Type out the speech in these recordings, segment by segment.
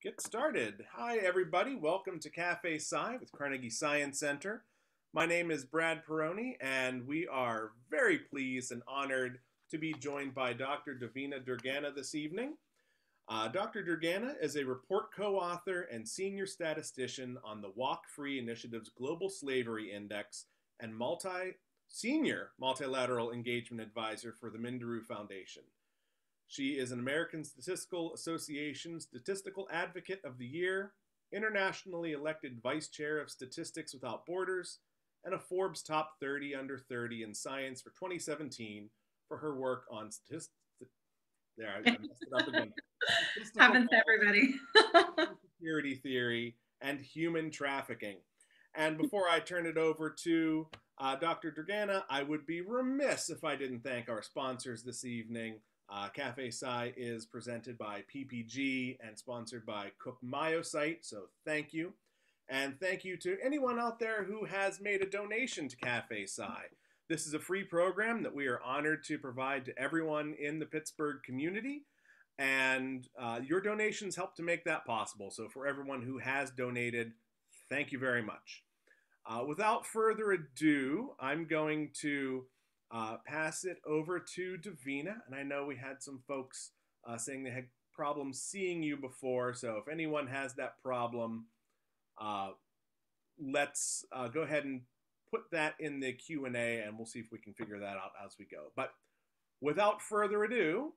Get started. Hi, everybody. Welcome to Café Sci with Carnegie Science Center. My name is Brad Peroni, and we are very pleased and honored to be joined by Dr. Davina Durgana this evening. Dr. Durgana is a report co-author and senior statistician on the Walk Free Initiative's Global Slavery Index and senior multilateral engagement advisor for the Mindaroo Foundation. She is an American Statistical Association Statistical Advocate of the Year, internationally elected Vice Chair of Statistics Without Borders, and a Forbes Top 30 Under 30 in Science for 2017 for her work on statistics. There, I messed it up again. Happens to everybody. Security theory and human trafficking. And before I turn it over to Dr. Durgana, I would be remiss if I didn't thank our sponsors this evening. Café Sci is presented by PPG and sponsored by Cook Myosite, so thank you. And thank you to anyone out there who has made a donation to Café Sci. This is a free program that we are honored to provide to everyone in the Pittsburgh community, and your donations help to make that possible. So for everyone who has donated, thank you very much. Without further ado, I'm going to pass it over to Davina. And I know we had some folks saying they had problems seeing you before. So if anyone has that problem, let's go ahead and put that in the Q&A and we'll see if we can figure that out as we go. But without further ado,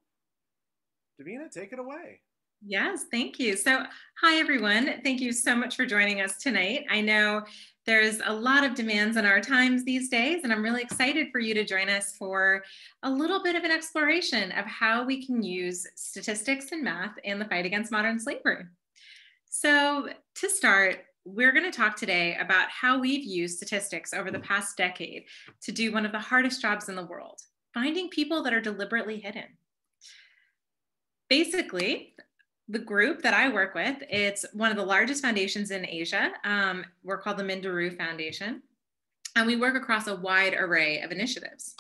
Davina, take it away. Yes, thank you. So, hi, everyone. Thank you so much for joining us tonight. I know there's a lot of demands on our times these days, and I'm really excited for you to join us for a little bit of an exploration of how we can use statistics and math in the fight against modern slavery. So, to start, we're going to talk today about how we've used statistics over the past decade to do one of the hardest jobs in the world, finding people that are deliberately hidden. Basically, the group that I work with, it's one of the largest foundations in Asia. We're called the Mindaroo Foundation, and we work across a wide array of initiatives.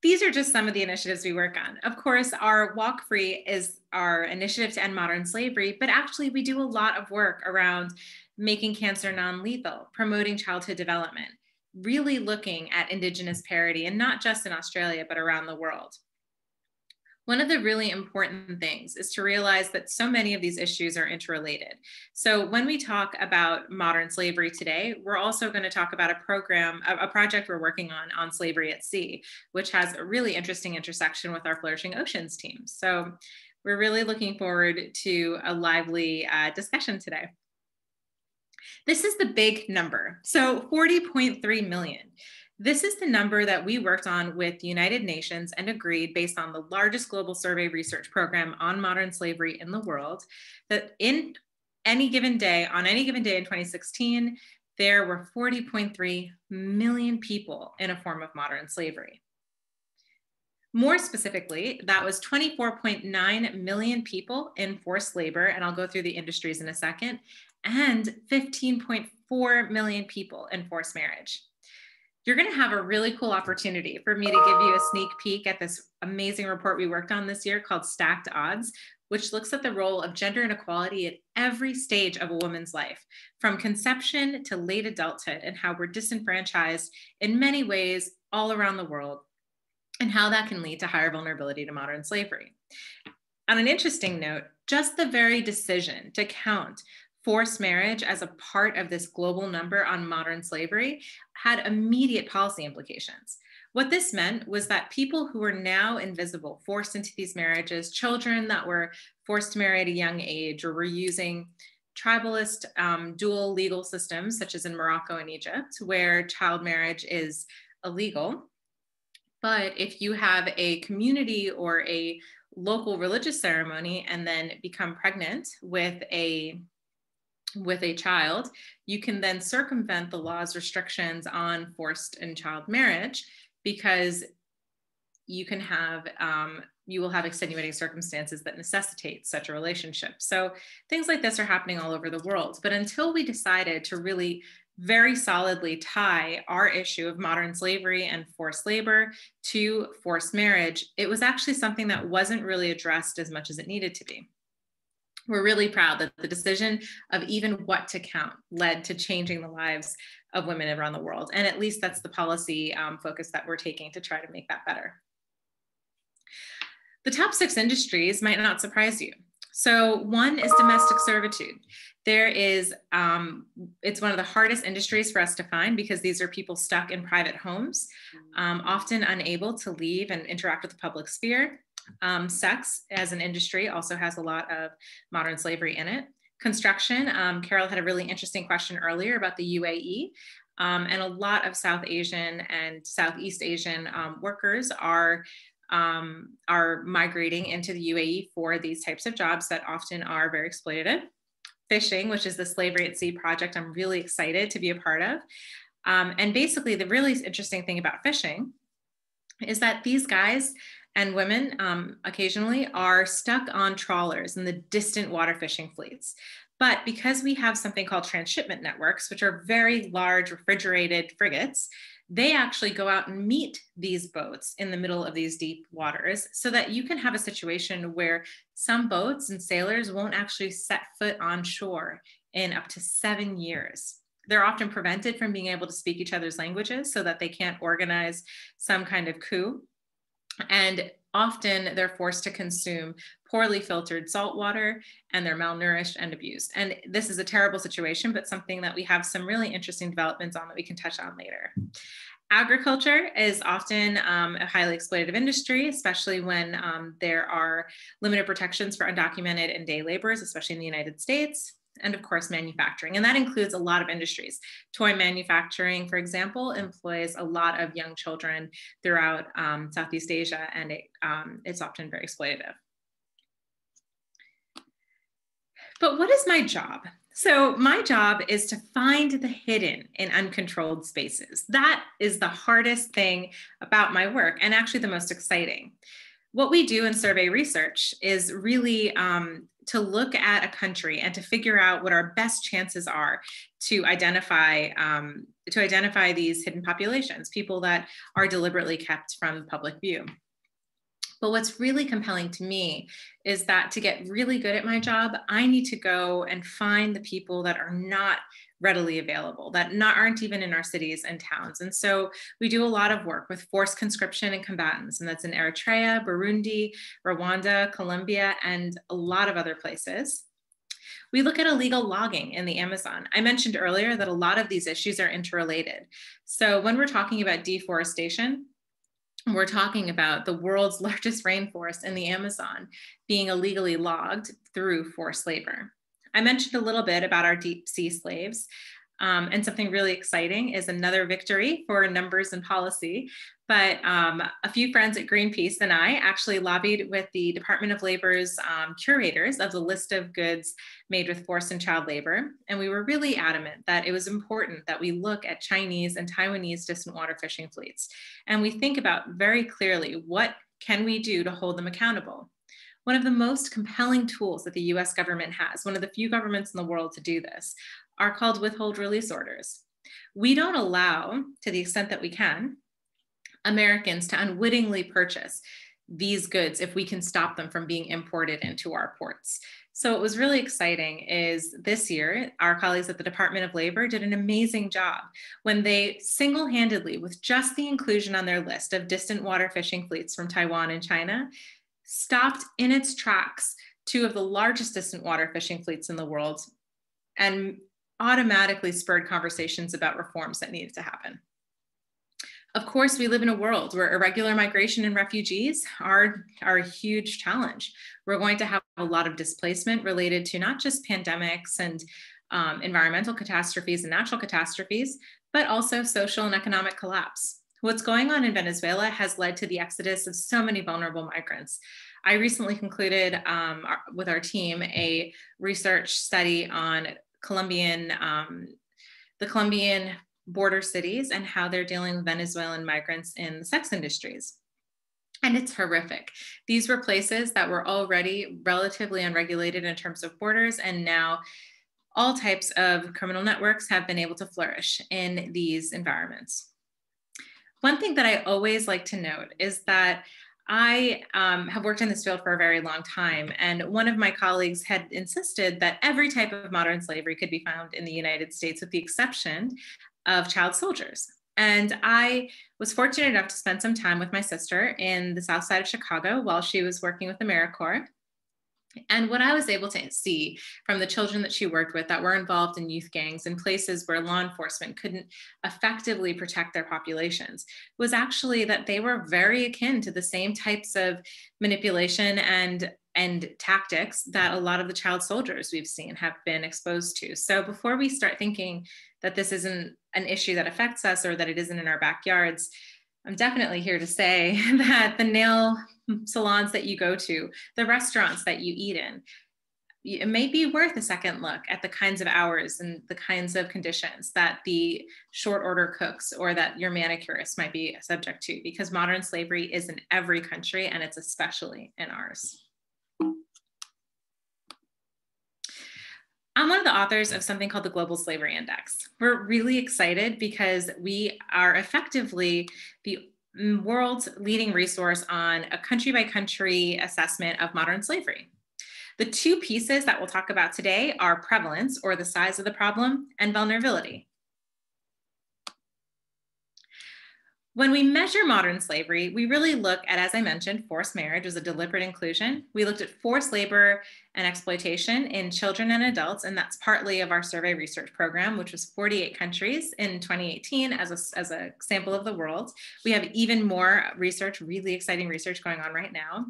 These are just some of the initiatives we work on. Of course, our Walk Free is our initiative to end modern slavery, but actually we do a lot of work around making cancer non-lethal, promoting childhood development, really looking at Indigenous parity, and not just in Australia, but around the world. One of the really important things is to realize that so many of these issues are interrelated. So when we talk about modern slavery today, we're also going to talk about a project we're working on slavery at sea, which has a really interesting intersection with our Flourishing Oceans team. So we're really looking forward to a lively discussion today. This is the big number. So 40.3 million. This is the number that we worked on with the United Nations and agreed based on the largest global survey research program on modern slavery in the world, that on any given day in 2016, there were 40.3 million people in a form of modern slavery. More specifically, that was 24.9 million people in forced labor, and I'll go through the industries in a second, and 15.4 million people in forced marriage. You're going to have a really cool opportunity for me to give you a sneak peek at this amazing report we worked on this year called Stacked Odds, which looks at the role of gender inequality at every stage of a woman's life, from conception to late adulthood, and how we're disenfranchised in many ways all around the world, and how that can lead to higher vulnerability to modern slavery. On an interesting note, just the very decision to count forced marriage as a part of this global number on modern slavery had immediate policy implications. What this meant was that people who were now invisible, forced into these marriages, children that were forced to marry at a young age, or were using tribalist dual legal systems, such as in Morocco and Egypt, where child marriage is illegal. But if you have a community or a local religious ceremony and then become pregnant with a child, you can then circumvent the law's restrictions on forced and child marriage, because you will have extenuating circumstances that necessitate such a relationship. So things like this are happening all over the world. But until we decided to really very solidly tie our issue of modern slavery and forced labor to forced marriage, it was actually something that wasn't really addressed as much as it needed to be. We're really proud that the decision of even what to count led to changing the lives of women around the world. And at least that's the policy focus that we're taking to try to make that better. The top 6 industries might not surprise you. So one is domestic servitude. There is, it's one of the hardest industries for us to find because these are people stuck in private homes, often unable to leave and interact with the public sphere. Sex as an industry also has a lot of modern slavery in it. Construction, Carol had a really interesting question earlier about the UAE, and a lot of South Asian and Southeast Asian workers are migrating into the UAE for these types of jobs that often are very exploitative. Fishing, which is the Slavery at Sea project, I'm really excited to be a part of. And basically the really interesting thing about fishing is that these guys and women occasionally are stuck on trawlers in the distant water fishing fleets. But because we have something called transshipment networks, which are very large refrigerated frigates, they actually go out and meet these boats in the middle of these deep waters so that you can have a situation where some boats and sailors won't actually set foot on shore in up to 7 years. They're often prevented from being able to speak each other's languages so that they can't organize some kind of coup. And often they're forced to consume poorly filtered salt water, and they're malnourished and abused. And this is a terrible situation, but something that we have some really interesting developments on that we can touch on later. Agriculture is often a highly exploitative industry, especially when there are limited protections for undocumented and day laborers, especially in the United States. And of course, manufacturing. And that includes a lot of industries. Toy manufacturing, for example, employs a lot of young children throughout Southeast Asia, and it's often very exploitative. But what is my job? So my job is to find the hidden in uncontrolled spaces. That is the hardest thing about my work, and actually the most exciting. What we do in survey research is really to look at a country and to figure out what our best chances are to identify these hidden populations, people that are deliberately kept from public view. But what's really compelling to me is that to get really good at my job, I need to go and find the people that are not readily available, that aren't even in our cities and towns. And so we do a lot of work with forced conscription and combatants, and that's in Eritrea, Burundi, Rwanda, Colombia, and a lot of other places. We look at illegal logging in the Amazon. I mentioned earlier that a lot of these issues are interrelated. So when we're talking about deforestation, we're talking about the world's largest rainforest in the Amazon being illegally logged through forced labor. I mentioned a little bit about our deep sea slaves, and something really exciting is another victory for numbers and policy. But a few friends at Greenpeace and I actually lobbied with the Department of Labor's curators of the list of goods made with forced and child labor. And we were really adamant that it was important that we look at Chinese and Taiwanese distant water fishing fleets. And we think about very clearly, what can we do to hold them accountable? One of the most compelling tools that the US government has, one of the few governments in the world to do this, are called withhold release orders. We don't allow, to the extent that we can, Americans to unwittingly purchase these goods if we can stop them from being imported into our ports. So what was really exciting is this year, our colleagues at the Department of Labor did an amazing job when they single-handedly, with just the inclusion on their list of distant water fishing fleets from Taiwan and China, stopped in its tracks 2 of the largest distant water fishing fleets in the world and automatically spurred conversations about reforms that needed to happen. Of course, we live in a world where irregular migration and refugees are a huge challenge. We're going to have a lot of displacement related to not just pandemics and environmental catastrophes and natural catastrophes, but also social and economic collapse. What's going on in Venezuela has led to the exodus of so many vulnerable migrants. I recently concluded with our team a research study on the Colombian border cities and how they're dealing with Venezuelan migrants in the sex industries. And it's horrific. These were places that were already relatively unregulated in terms of borders, and now all types of criminal networks have been able to flourish in these environments. One thing that I always like to note is that I have worked in this field for a very long time, and one of my colleagues had insisted that every type of modern slavery could be found in the United States, with the exception of child soldiers. And I was fortunate enough to spend some time with my sister in the south side of Chicago while she was working with AmeriCorps. And what I was able to see from the children that she worked with that were involved in youth gangs in places where law enforcement couldn't effectively protect their populations was actually that they were very akin to the same types of manipulation and tactics that a lot of the child soldiers we've seen have been exposed to. So before we start thinking that this isn't an issue that affects us or that it isn't in our backyards, I'm definitely here to say that the nail salons that you go to, the restaurants that you eat in, it may be worth a second look at the kinds of hours and the kinds of conditions that the short order cooks or that your manicurist might be subject to, because modern slavery is in every country and it's especially in ours. I'm one of the authors of something called the Global Slavery Index. We're really excited because we are effectively the world's leading resource on a country-by-country assessment of modern slavery. The two pieces that we'll talk about today are prevalence, or the size of the problem, and vulnerability. When we measure modern slavery, we really look at, as I mentioned, forced marriage as a deliberate inclusion. We looked at forced labor and exploitation in children and adults, and that's partly of our survey research program, which was 48 countries in 2018 as a sample of the world. We have even more research, really exciting research going on right now.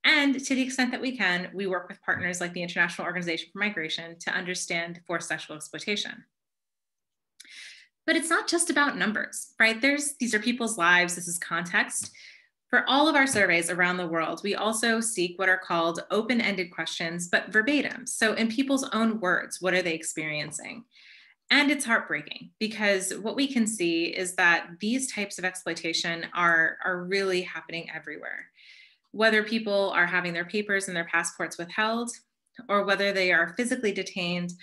And to the extent that we can, we work with partners like the International Organization for Migration to understand forced sexual exploitation. But it's not just about numbers, right? These are people's lives, this is context. For all of our surveys around the world, we also seek what are called open-ended questions, but verbatim. So in people's own words, what are they experiencing? And it's heartbreaking, because what we can see is that these types of exploitation are really happening everywhere. Whether people are having their papers and their passports withheld, or whether they are physically detained,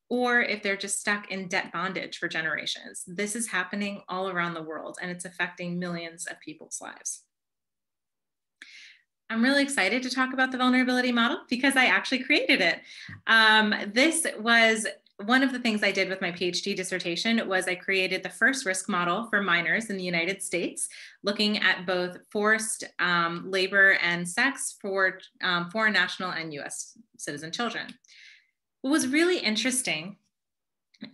or if they're just stuck in debt bondage for generations. This is happening all around the world, and it's affecting millions of people's lives. I'm really excited to talk about the vulnerability model because I actually created it. This was one of the things I did with my PhD dissertation. Was I created the first risk model for minors in the United States, looking at both forced labor and sex for foreign national and US citizen children. What was really interesting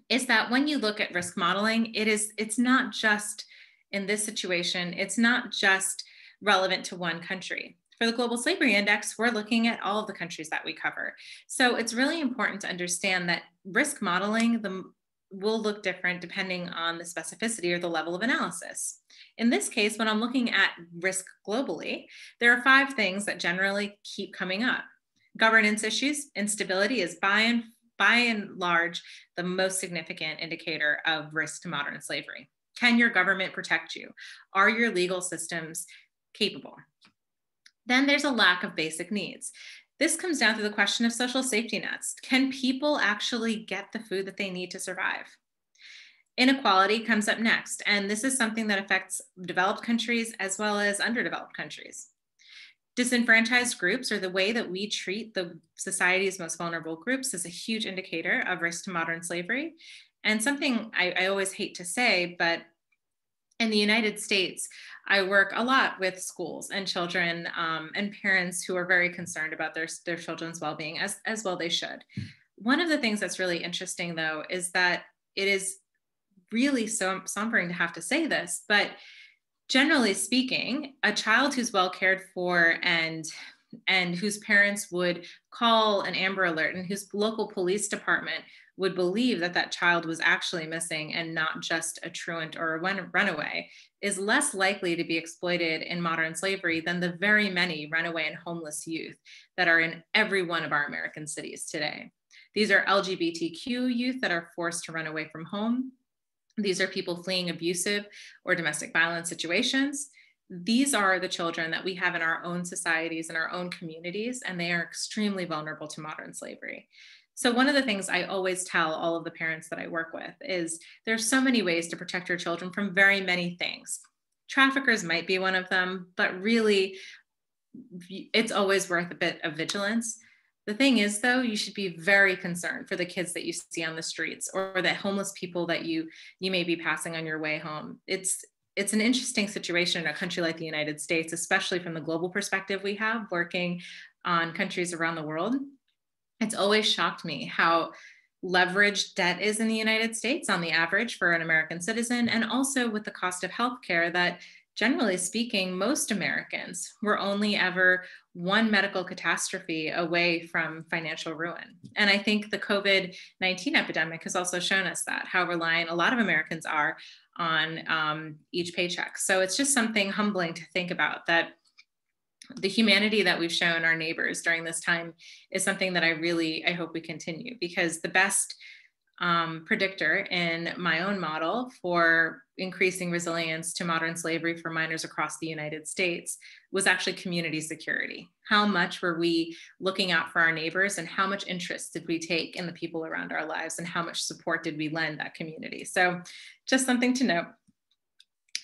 is that when you look at risk modeling, it's not just in this situation, it's not just relevant to one country. For the Global Slavery Index, we're looking at all of the countries that we cover. So it's really important to understand that risk modeling will look different depending on the specificity or the level of analysis. In this case, when I'm looking at risk globally, there are 5 things that generally keep coming up. Governance issues, instability is by and large the most significant indicator of risk to modern slavery. Can your government protect you? Are your legal systems capable? Then there's a lack of basic needs. This comes down to the question of social safety nets. Can people actually get the food that they need to survive? Inequality comes up next, and this is something that affects developed countries as well as underdeveloped countries. Disenfranchised groups, or the way that we treat the society's most vulnerable groups, is a huge indicator of risk to modern slavery. And something I always hate to say, but in the United States, I work a lot with schools and children and parents who are very concerned about their children's well-being, as well they should. One of the things that's really interesting, though, is that it is really so sombering to have to say this, but generally speaking, a child who's well cared for and whose parents would call an Amber Alert and whose local police department would believe that that child was actually missing and not just a truant or a runaway is less likely to be exploited in modern slavery than the very many runaway and homeless youth that are in every one of our American cities today. These are LGBTQ youth that are forced to run away from home. These are people fleeing abusive or domestic violence situations. These are the children that we have in our own societies and our own communities, and they are extremely vulnerable to modern slavery. So one of the things I always tell all of the parents that I work with is there's so many ways to protect your children from very many things. Traffickers might be one of them, but really it's always worth a bit of vigilance. The thing is, though, you should be very concerned for the kids that you see on the streets or the homeless people that you may be passing on your way home. It's an interesting situation in a country like the United States, especially from the global perspective we have working on countries around the world. It's always shocked me how leveraged debt is in the United States on the average for an American citizen, and also with the cost of healthcare that, generally speaking, most Americans were only ever one medical catastrophe away from financial ruin. And I think the COVID-19 epidemic has also shown us that, how reliant a lot of Americans are on each paycheck. So it's just something humbling to think about, that the humanity that we've shown our neighbors during this time is something that I hope we continue, because the best predictor in my own model for increasing resilience to modern slavery for minors across the United States was actually community security. How much were we looking out for our neighbors, and how much interest did we take in the people around our lives, and how much support did we lend that community? So just something to note.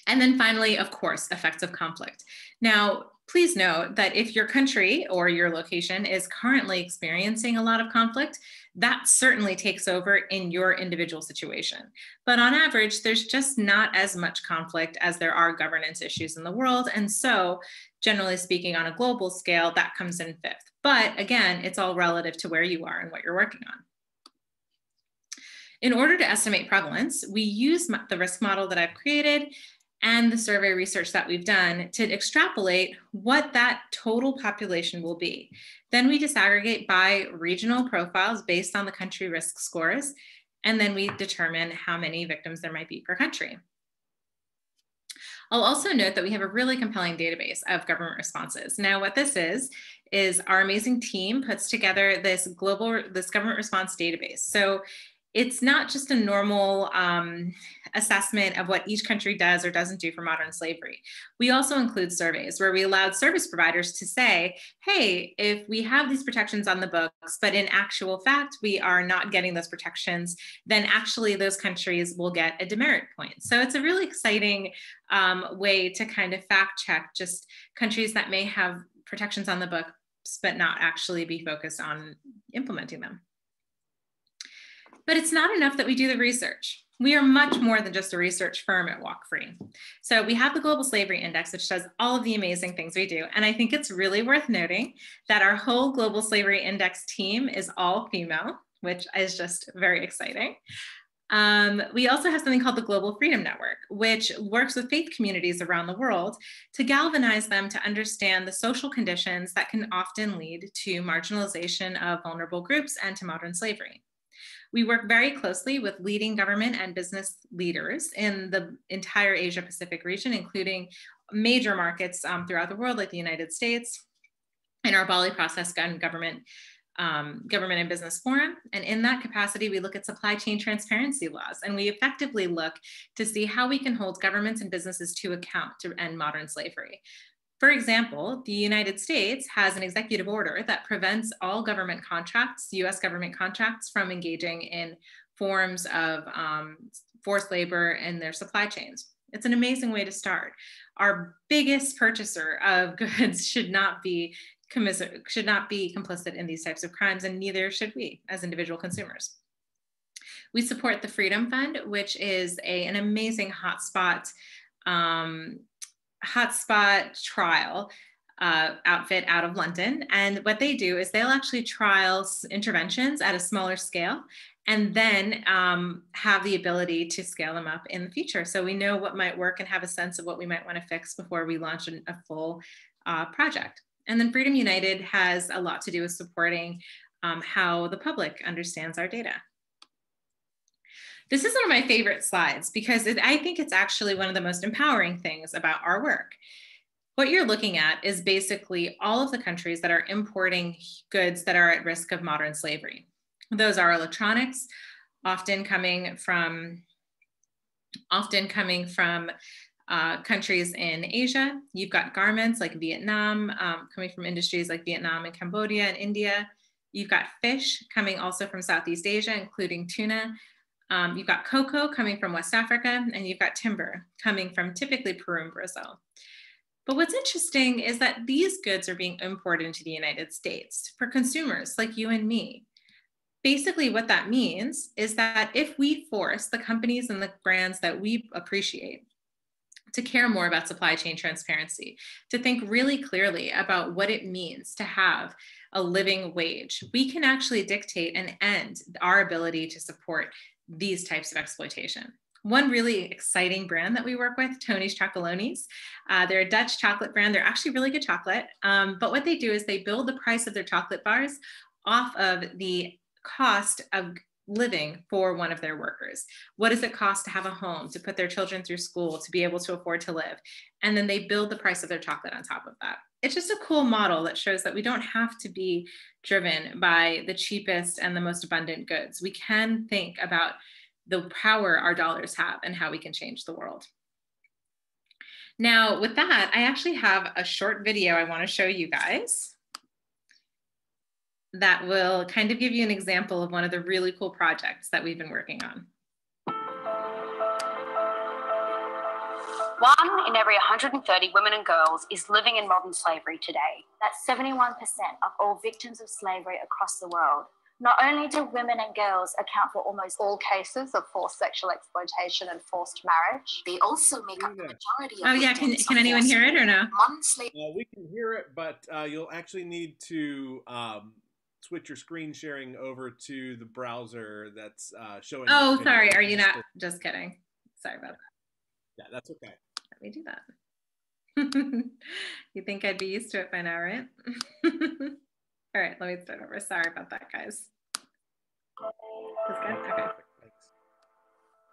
And then finally, of course, effects of conflict. Now, please note that if your country or your location is currently experiencing a lot of conflict, that certainly takes over in your individual situation. But on average, there's just not as much conflict as there are governance issues in the world. And so, generally speaking, on a global scale, that comes in fifth. But again, it's all relative to where you are and what you're working on. In order to estimate prevalence, we use the risk model that I've created and the survey research that we've done to extrapolate what that total population will be. Then we disaggregate by regional profiles based on the country risk scores, and then we determine how many victims there might be per country. I'll also note that we have a really compelling database of government responses. Now, what this is our amazing team puts together this government response database. So it's not just a normal assessment of what each country does or doesn't do for modern slavery. We also include surveys where we allowed service providers to say, hey, if we have these protections on the books, but in actual fact, we are not getting those protections, then actually those countries will get a demerit point. So it's a really exciting way to kind of fact check just countries that may have protections on the books, but not actually be focused on implementing them. But it's not enough that we do the research. We are much more than just a research firm at Walk Free. So we have the Global Slavery Index, which does all of the amazing things we do. And I think it's really worth noting that our whole Global Slavery Index team is all female, which is just very exciting. We also have something called the Global Freedom Network, which works with faith communities around the world to galvanize them to understand the social conditions that can often lead to marginalization of vulnerable groups and to modern slavery. We work very closely with leading government and business leaders in the entire Asia Pacific region, including major markets throughout the world like the United States, in our Bali Process Gun Government and Business Forum. And in that capacity, we look at supply chain transparency laws, and we effectively look to see how we can hold governments and businesses to account to end modern slavery. For example, the United States has an executive order that prevents all government contracts, US government contracts, from engaging in forms of forced labor in their supply chains. It's an amazing way to start. Our biggest purchaser of goods should not be complicit in these types of crimes, and neither should we as individual consumers. We support the Freedom Fund, which is an amazing hotspot trial outfit out of London. And what they do is they'll actually trial interventions at a smaller scale and then have the ability to scale them up in the future. So we know what might work and have a sense of what we might want to fix before we launch a full project. And then Freedom United has a lot to do with supporting how the public understands our data. This is one of my favorite slides because I think it's actually one of the most empowering things about our work. What you're looking at is basically all of the countries that are importing goods that are at risk of modern slavery. Those are electronics, often coming from countries in Asia. You've got garments like Vietnam, coming from industries like Vietnam and Cambodia and India. You've got fish coming also from Southeast Asia, including tuna. You've got cocoa coming from West Africa, and you've got timber coming from typically Peru and Brazil. But what's interesting is that these goods are being imported into the United States for consumers like you and me. Basically, what that means is that if we force the companies and the brands that we appreciate to care more about supply chain transparency, to think really clearly about what it means to have a living wage, we can actually dictate and end our ability to support these types of exploitation. One really exciting brand that we work with, Tony's Chocolonis. They're a Dutch chocolate brand. They're actually really good chocolate. But what they do is they build the price of their chocolate bars off of the cost of living for one of their workers. What does it cost to have a home, to put their children through school, to be able to afford to live? And then they build the price of their chocolate on top of that. It's just a cool model that shows that we don't have to be driven by the cheapest and the most abundant goods. We can think about the power our dollars have and how we can change the world. Now, with that, I actually have a short video I want to show you guys that will kind of give you an example of one of the really cool projects that we've been working on. 1 in every 130 women and girls is living in modern slavery today. That's 71% of all victims of slavery across the world. Not only do women and girls account for almost all cases of forced sexual exploitation and forced marriage, they also make up the majority of victims. Can anyone hear it or no? We can hear it, but you'll actually need to switch your screen sharing over to the browser that's showing. Oh, sorry. Are you not? Just kidding. Sorry about that. Yeah, that's okay. Let me do that. You think I'd be used to it by now, right? All right, let me start over. Sorry about that, guys. That's good? Okay.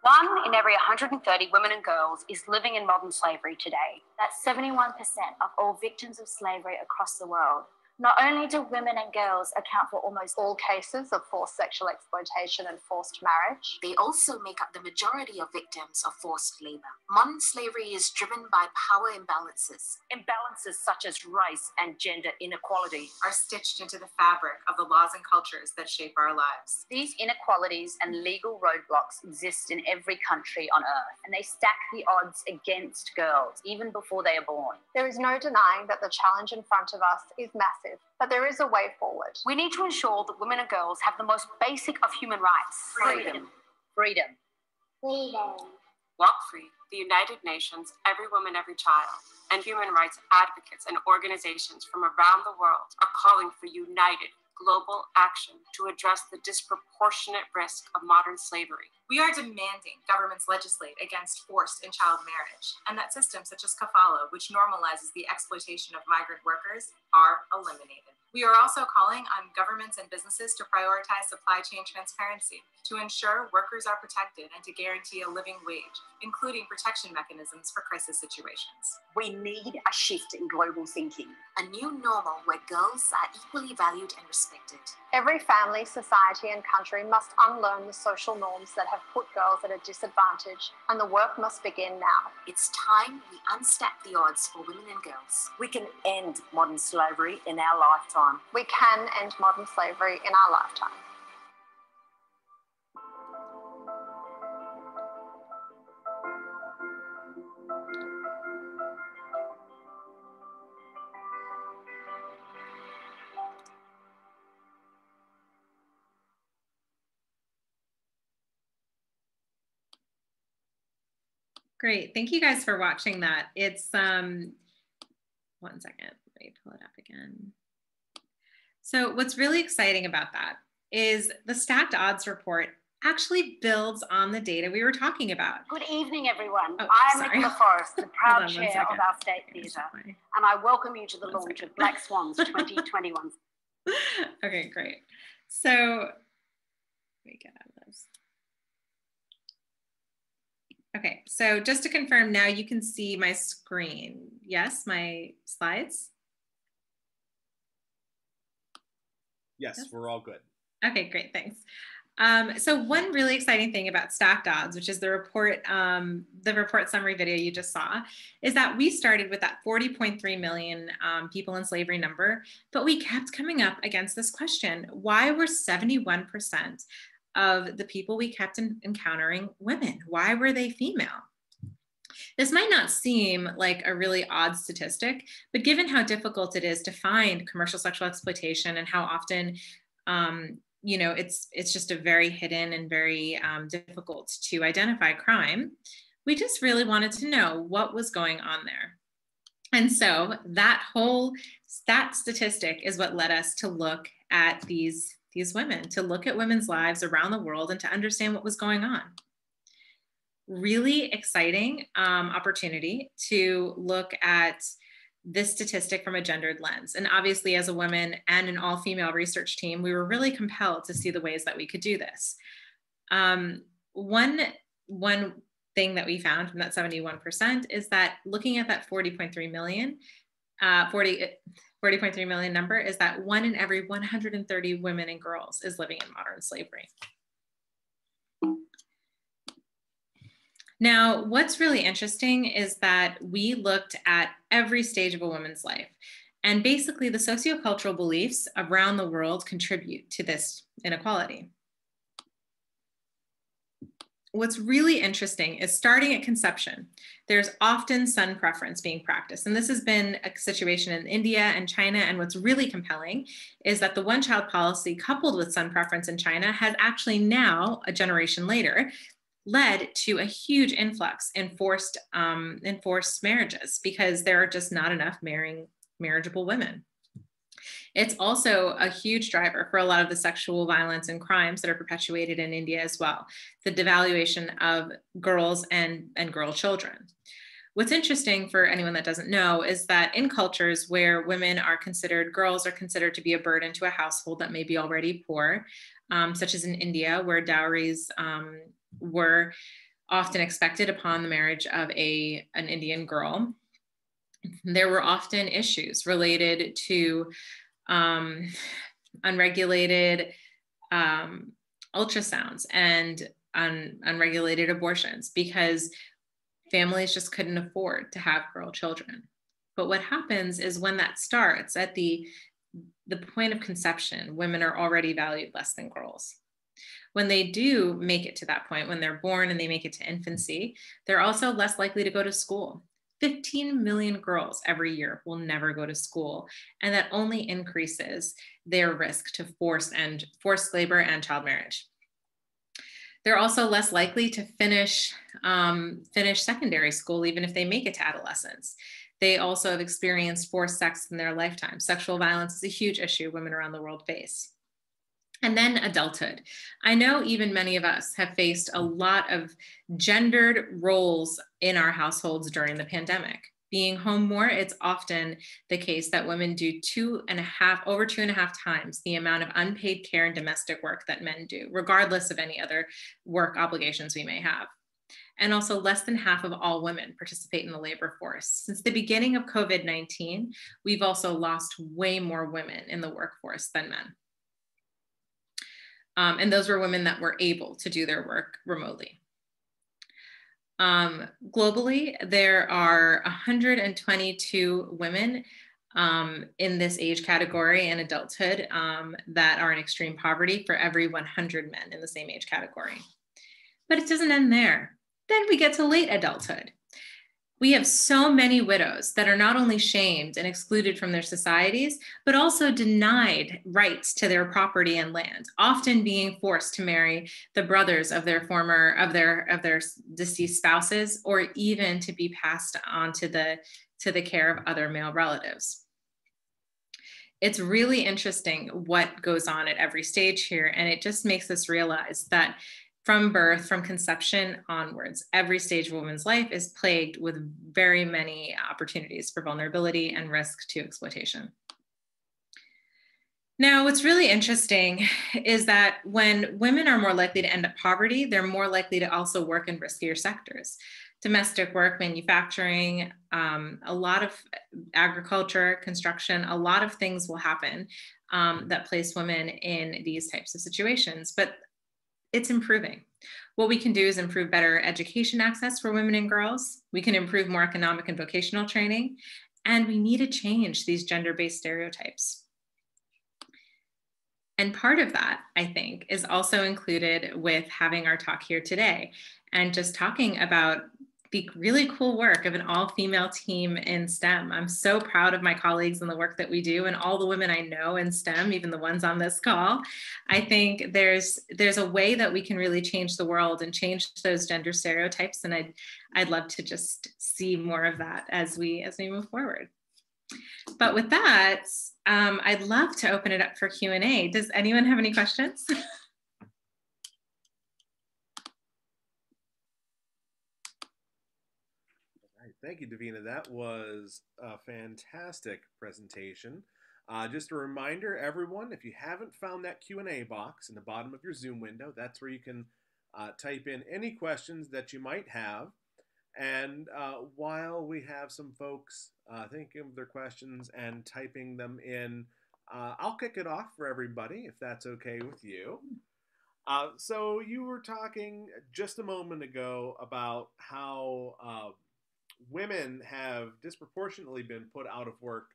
1 in every 130 women and girls is living in modern slavery today. That's 71% of all victims of slavery across the world. Not only do women and girls account for almost all cases of forced sexual exploitation and forced marriage, they also make up the majority of victims of forced labor. Modern slavery is driven by power imbalances. Imbalances such as race and gender inequality are stitched into the fabric of the laws and cultures that shape our lives. These inequalities and legal roadblocks exist in every country on earth, and they stack the odds against girls even before they are born. There is no denying that the challenge in front of us is massive, but there is a way forward. We need to ensure that women and girls have the most basic of human rights. Freedom. Freedom. Freedom. Walk Free, the United Nations, Every Woman, Every Child, and human rights advocates and organizations from around the world are calling for united global action to address the disproportionate risk of modern slavery. We are demanding governments legislate against forced and child marriage, and that systems such as Café, which normalizes the exploitation of migrant workers, are eliminated. We are also calling on governments and businesses to prioritize supply chain transparency, to ensure workers are protected and to guarantee a living wage, including protection mechanisms for crisis situations. We need a shift in global thinking. A new normal where girls are equally valued and respected. Every family, society, and country must unlearn the social norms that have put girls at a disadvantage, and the work must begin now. It's time we unstack the odds for women and girls. We can end modern slavery in our lifetime. We can end modern slavery in our lifetime. Great. Thank you guys for watching that. It's, 1 second, let me pull it up again. So what's really exciting about that is the stacked odds report actually builds on the data we were talking about. Good evening, everyone. Oh, I'm sorry. Nicola Forrest, the proud chair of second. our state theatre, and I welcome you to the launch of Black Swans 2021. Okay, great. So let me get out of this. Okay, so just to confirm, now you can see my screen. Yes, my slides? Yes, we're all good. Okay, great, thanks. So one really exciting thing about stacked odds, which is the report summary video you just saw, is that we started with that 40.3 million people in slavery number, but we kept coming up against this question: why were 71% of the people we kept encountering women? Why were they female? This might not seem like a really odd statistic, but given how difficult it is to find commercial sexual exploitation and how often, it's just a very hidden and very difficult to identify crime, we just really wanted to know what was going on there. And so that statistic is what led us to look at these women, to look at women's lives around the world and to understand what was going on. Really exciting opportunity to look at this statistic from a gendered lens. And obviously, as a woman and an all-female research team, we were really compelled to see the ways that we could do this. One thing that we found from that 71% is that looking at that 40.3 million number is that 1 in every 130 women and girls is living in modern slavery. Now, what's really interesting is that we looked at every stage of a woman's life, and basically the sociocultural beliefs around the world contribute to this inequality. What's really interesting is starting at conception, there's often son preference being practiced. And this has been a situation in India and China. And what's really compelling is that the one-child policy coupled with son preference in China has actually now, a generation later, led to a huge influx in forced marriages because there are just not enough marriageable women. It's also a huge driver for a lot of the sexual violence and crimes that are perpetuated in India as well, the devaluation of girls and girl children. What's interesting for anyone that doesn't know is that in cultures where girls are considered to be a burden to a household that may be already poor, such as in India, where dowries were often expected upon the marriage of an Indian girl, there were often issues related to unregulated ultrasounds and unregulated abortions because families just couldn't afford to have girl children. But what happens is when that starts at the point of conception, women are already valued less than girls. When they do make it to that point, when they're born and they make it to infancy, they're also less likely to go to school. 15 million girls every year will never go to school, and that only increases their risk to forced labor and child marriage. They're also less likely to finish secondary school, even if they make it to adolescence. They also have experienced forced sex in their lifetime. Sexual violence is a huge issue women around the world face. And then adulthood. I know even many of us have faced a lot of gendered roles in our households during the pandemic. Being home more, it's often the case that women do over 2.5 times the amount of unpaid care and domestic work that men do, regardless of any other work obligations we may have. And also less than half of all women participate in the labor force. Since the beginning of COVID-19, we've also lost way more women in the workforce than men. And those were women that were able to do their work remotely. Globally, there are 122 women in this age category in adulthood that are in extreme poverty for every 100 men in the same age category. But it doesn't end there. Then we get to late adulthood. We have so many widows that are not only shamed and excluded from their societies, but also denied rights to their property and land, often being forced to marry the brothers of their deceased spouses, or even to be passed on to the care of other male relatives. It's really interesting what goes on at every stage here, and it just makes us realize that from birth, from conception onwards, every stage of a woman's life is plagued with very many opportunities for vulnerability and risk to exploitation. Now, what's really interesting is that when women are more likely to end up poverty, they're more likely to also work in riskier sectors. Domestic work, manufacturing, a lot of agriculture, construction, a lot of things will happen that place women in these types of situations. But it's improving. What we can do is improve better education access for women and girls. We can improve more economic and vocational training, and we need to change these gender-based stereotypes. And part of that, I think, is also included with having our talk here today and just talking about the really cool work of an all-female team in STEM. I'm so proud of my colleagues and the work that we do, and all the women I know in STEM, even the ones on this call. I think there's a way that we can really change the world and change those gender stereotypes, and I'd love to just see more of that as we move forward. But with that, I'd love to open it up for Q&A. Does anyone have any questions? Thank you, Davina. That was a fantastic presentation. Just a reminder, everyone, if you haven't found that Q&A box in the bottom of your Zoom window, that's where you can type in any questions that you might have. And while we have some folks thinking of their questions and typing them in, I'll kick it off for everybody, if that's okay with you. So you were talking just a moment ago about how women have disproportionately been put out of work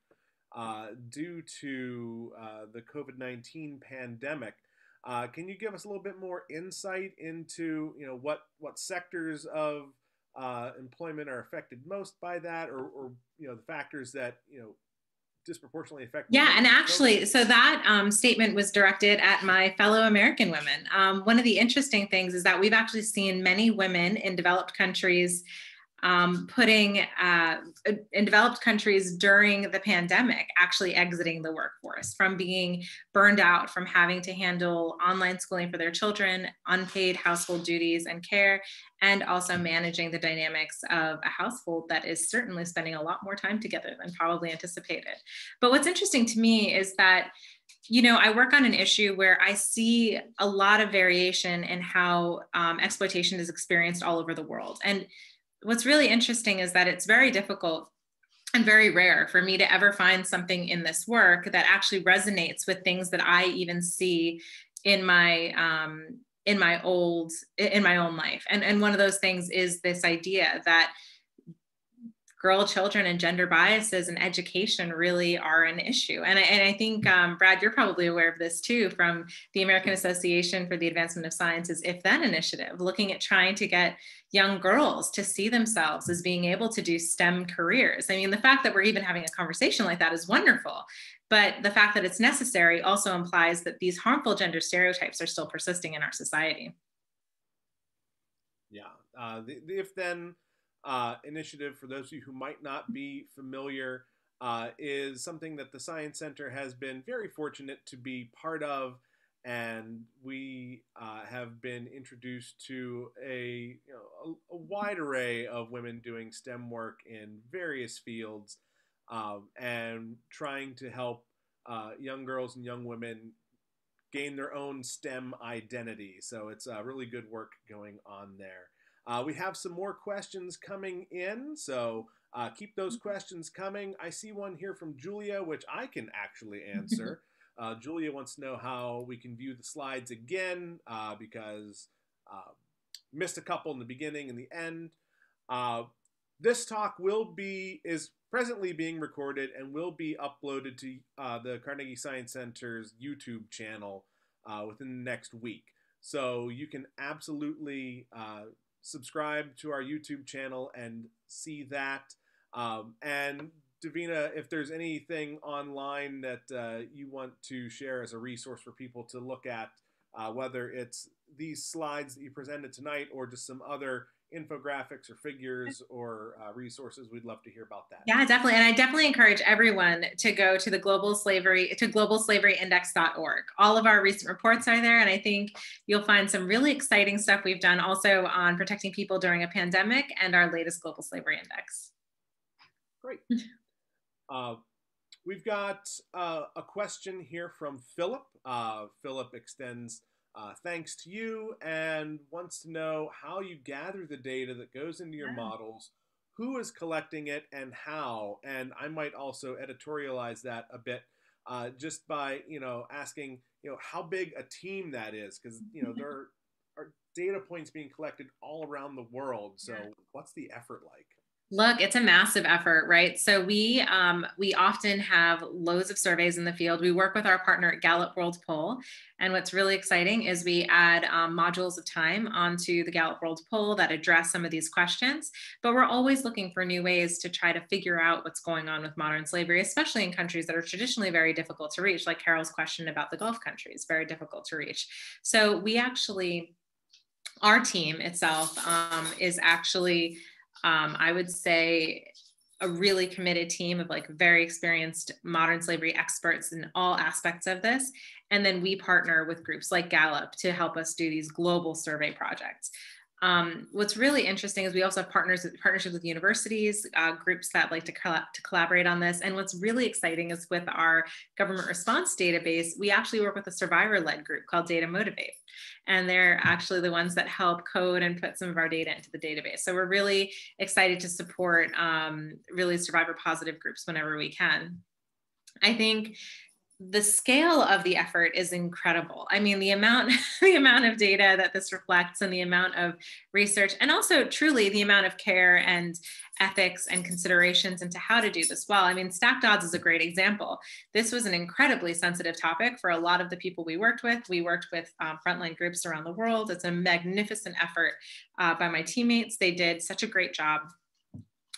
due to the COVID-19 pandemic. Can you give us a little bit more insight into, what sectors of employment are affected most by that, or the factors that disproportionately affect? Yeah, and actually, so that statement was directed at my fellow American women. One of the interesting things is that we've actually seen many women in developed countries in developed countries during the pandemic, actually exiting the workforce from being burned out, from having to handle online schooling for their children, unpaid household duties and care, and also managing the dynamics of a household that is certainly spending a lot more time together than probably anticipated. But what's interesting to me is that I work on an issue where I see a lot of variation in how exploitation is experienced all over the world. And what's really interesting is that it's very difficult and very rare for me to ever find something in this work that actually resonates with things that I even see in my own life. And one of those things is this idea that girl children and gender biases in education really are an issue. And I think, Brad, you're probably aware of this too, from the American Association for the Advancement of Science's If Then initiative, looking at trying to get young girls to see themselves as being able to do STEM careers. I mean, the fact that we're even having a conversation like that is wonderful, but the fact that it's necessary also implies that these harmful gender stereotypes are still persisting in our society. Yeah, the If Then initiative, for those of you who might not be familiar, is something that the Science Center has been very fortunate to be part of, and we have been introduced to a wide array of women doing STEM work in various fields, and trying to help young girls and young women gain their own STEM identity. So it's really good work going on there. We have some more questions coming in, so keep those questions coming. I see one here from Julia, which I can actually answer. Julia wants to know how we can view the slides again, because missed a couple in the beginning and the end. This talk is presently being recorded and will be uploaded to the Carnegie Science Center's YouTube channel within the next week. So you can absolutely subscribe to our YouTube channel and see that. And Davina, if there's anything online that you want to share as a resource for people to look at, whether it's these slides that you presented tonight or just some other infographics or figures or resources, we'd love to hear about that. Yeah, definitely. And I definitely encourage everyone to go to globalslaveryindex.org. All of our recent reports are there. And I think you'll find some really exciting stuff we've done also on protecting people during a pandemic and our latest Global Slavery Index. Great. We've got a question here from Philip. Philip extends thanks to you and wants to know how you gather the data that goes into your models, who is collecting it and how. And I might also editorialize that a bit just by, asking, how big a team that is, because, there are data points being collected all around the world. So what's the effort like? Look, it's a massive effort, right? So we often have loads of surveys in the field. We work with our partner at Gallup World Poll, and what's really exciting is we add modules of time onto the Gallup World Poll that address some of these questions. But we're always looking for new ways to try to figure out what's going on with modern slavery, especially in countries that are traditionally very difficult to reach. Like Carol's question about the Gulf countries, very difficult to reach. So we actually, our team itself is actually, I would say, a really committed team of like very experienced modern slavery experts in all aspects of this. And then we partner with groups like Gallup to help us do these global survey projects. What's really interesting is we also have partnerships with universities, groups that like to collaborate on this. And what's really exciting is with our government response database, we actually work with a survivor-led group called Data Motivate. And they're actually the ones that help code and put some of our data into the database. So we're really excited to support really survivor positive groups whenever we can. I think the scale of the effort is incredible. I mean, the amount of data that this reflects and the amount of research, and also truly the amount of care and ethics and considerations into how to do this well. I mean, stacked odds is a great example. This was an incredibly sensitive topic for a lot of the people we worked with. We worked with frontline groups around the world. It's a magnificent effort by my teammates. They did such a great job.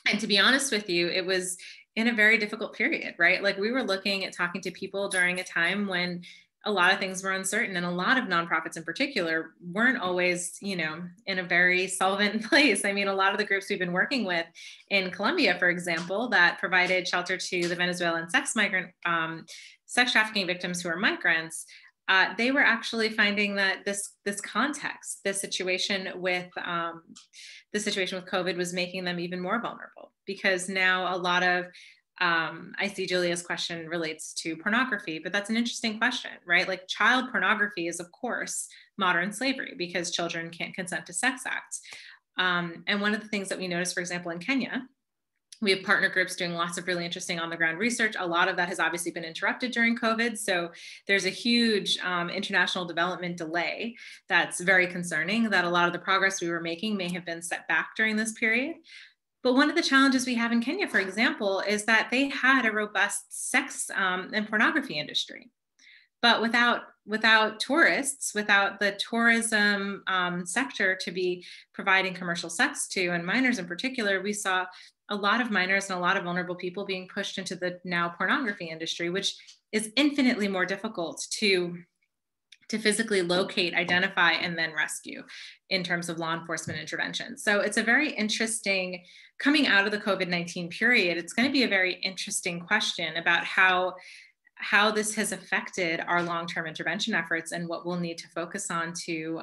And to be honest with you, it was in a very difficult period, right? Like we were looking at talking to people during a time when a lot of things were uncertain, and a lot of nonprofits in particular weren't always, you know, in a very solvent place. I mean, a lot of the groups we've been working with in Colombia, for example, that provided shelter to the Venezuelan sex trafficking victims who are migrants, they were actually finding that this context, this situation with COVID was making them even more vulnerable, because now a lot of, I see Julia's question relates to pornography, but that's an interesting question, right? Like child pornography is of course modern slavery because children can't consent to sex acts. And one of the things that we noticed, for example, in Kenya, we have partner groups doing lots of really interesting on the ground research. A lot of that has obviously been interrupted during COVID. So there's a huge international development delay that's very concerning, that a lot of the progress we were making may have been set back during this period. But one of the challenges we have in Kenya, for example, is that they had a robust sex and pornography industry. But without tourists, without the tourism sector to be providing commercial sex to, and minors in particular, we saw a lot of minors and a lot of vulnerable people being pushed into the now pornography industry, which is infinitely more difficult to physically locate, identify, and then rescue in terms of law enforcement intervention. So it's a very interesting, coming out of the COVID-19 period, it's going to be a very interesting question about how this has affected our long-term intervention efforts and what we'll need to focus on to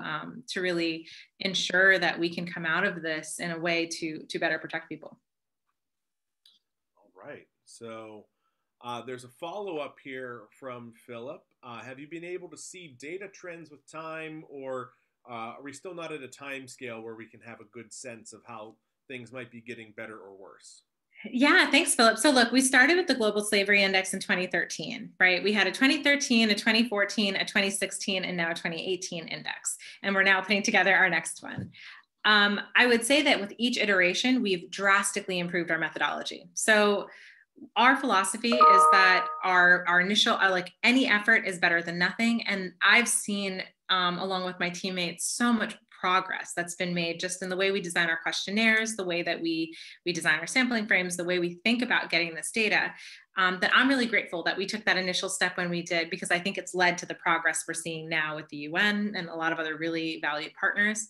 really ensure that we can come out of this in a way to better protect people. All right. So there's a follow-up here from Philip. Have you been able to see data trends with time, or are we still not at a time scale where we can have a good sense of how things might be getting better or worse? Yeah, thanks, Philip. So look, we started with the Global Slavery Index in 2013, right? We had a 2013, a 2014, a 2016, and now a 2018 index. And we're now putting together our next one. I would say that with each iteration, we've drastically improved our methodology. So our philosophy is that our initial, like any effort is better than nothing. And I've seen, along with my teammates, so much progress that's been made just in the way we design our questionnaires, the way that we design our sampling frames, the way we think about getting this data, that I'm really grateful that we took that initial step when we did, because I think it's led to the progress we're seeing now with the UN and a lot of other really valued partners.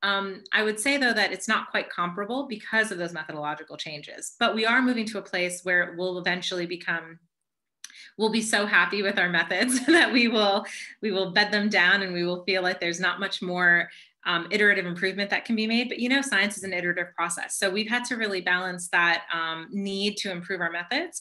I would say, though, that it's not quite comparable because of those methodological changes, but we are moving to a place where it will eventually become, we'll be so happy with our methods that we will bed them down, and we will feel like there's not much more iterative improvement that can be made. But, you know, science is an iterative process. So we've had to really balance that need to improve our methods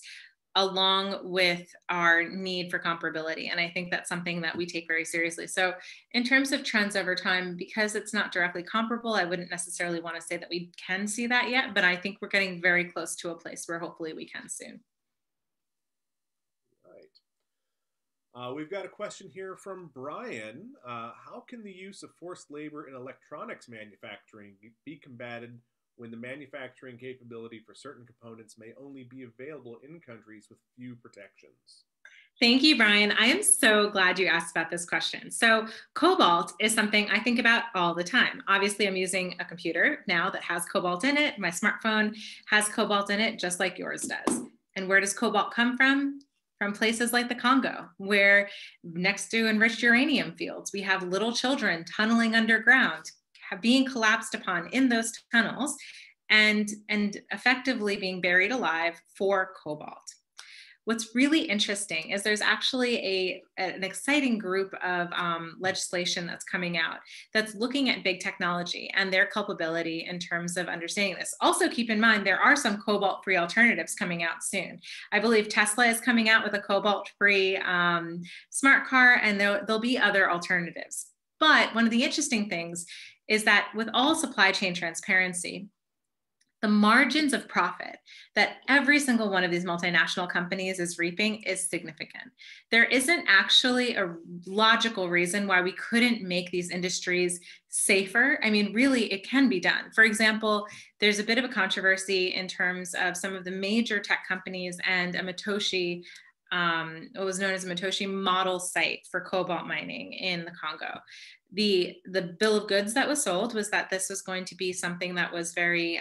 along with our need for comparability. And I think that's something that we take very seriously. So in terms of trends over time, because it's not directly comparable, I wouldn't necessarily want to say that we can see that yet, but I think we're getting very close to a place where hopefully we can soon. Right. We've got a question here from Brian. How can the use of forced labor in electronics manufacturing be combated when the manufacturing capability for certain components may only be available in countries with few protections? Thank you, Brian. I am so glad you asked about this question. So cobalt is something I think about all the time. Obviously, I'm using a computer now that has cobalt in it. My smartphone has cobalt in it, just like yours does. And where does cobalt come from? From places like the Congo, where next to enriched uranium fields, we have little children tunneling underground, being collapsed upon in those tunnels, and effectively being buried alive for cobalt. What's really interesting is there's actually an exciting group of legislation that's coming out that's looking at big technology and their culpability in terms of understanding this. Also, keep in mind, there are some cobalt-free alternatives coming out soon. I believe Tesla is coming out with a cobalt-free smart car, and there'll be other alternatives. But one of the interesting things is that with all supply chain transparency, the margins of profit that every single one of these multinational companies is reaping is significant. There isn't actually a logical reason why we couldn't make these industries safer. I mean, really, it can be done. For example, there's a bit of a controversy in terms of some of the major tech companies and a Matoshi, what was known as a Matoshi model site for cobalt mining in the Congo. The bill of goods that was sold was that this was going to be something that was very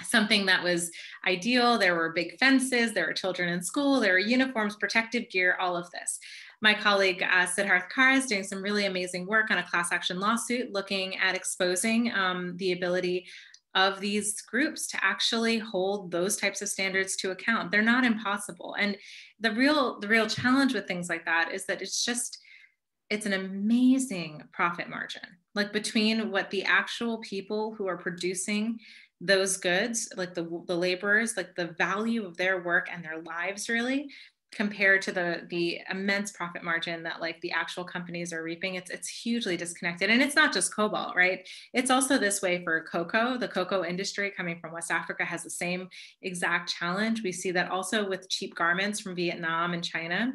something that was ideal. There were big fences, there were children in school, there were uniforms, protective gear, all of this. My colleague Siddharth Kara is doing some really amazing work on a class action lawsuit looking at exposing the ability of these groups to actually hold those types of standards to account. They're not impossible. And the real challenge with things like that is that it's an amazing profit margin, like between what the actual people who are producing those goods, like the laborers, like the value of their work and their lives really, compared to the immense profit margin that like the actual companies are reaping. It's hugely disconnected. And it's not just cobalt, right? It's also this way for cocoa. The cocoa industry coming from West Africa has the same exact challenge. We see that also with cheap garments from Vietnam and China.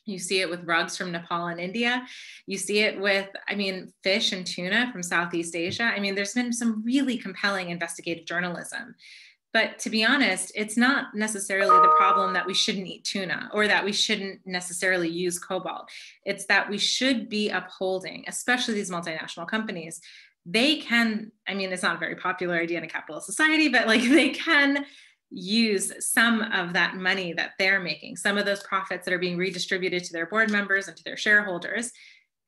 You see it with rugs from Nepal and India. You see it with, I mean, fish and tuna from Southeast Asia. I mean, there's been some really compelling investigative journalism. But to be honest, it's not necessarily the problem that we shouldn't eat tuna or that we shouldn't necessarily use cobalt. It's that we should be upholding, especially these multinational companies. They can, I mean, it's not a very popular idea in a capitalist society, but like they can use some of that money that they're making, some of those profits that are being redistributed to their board members and to their shareholders.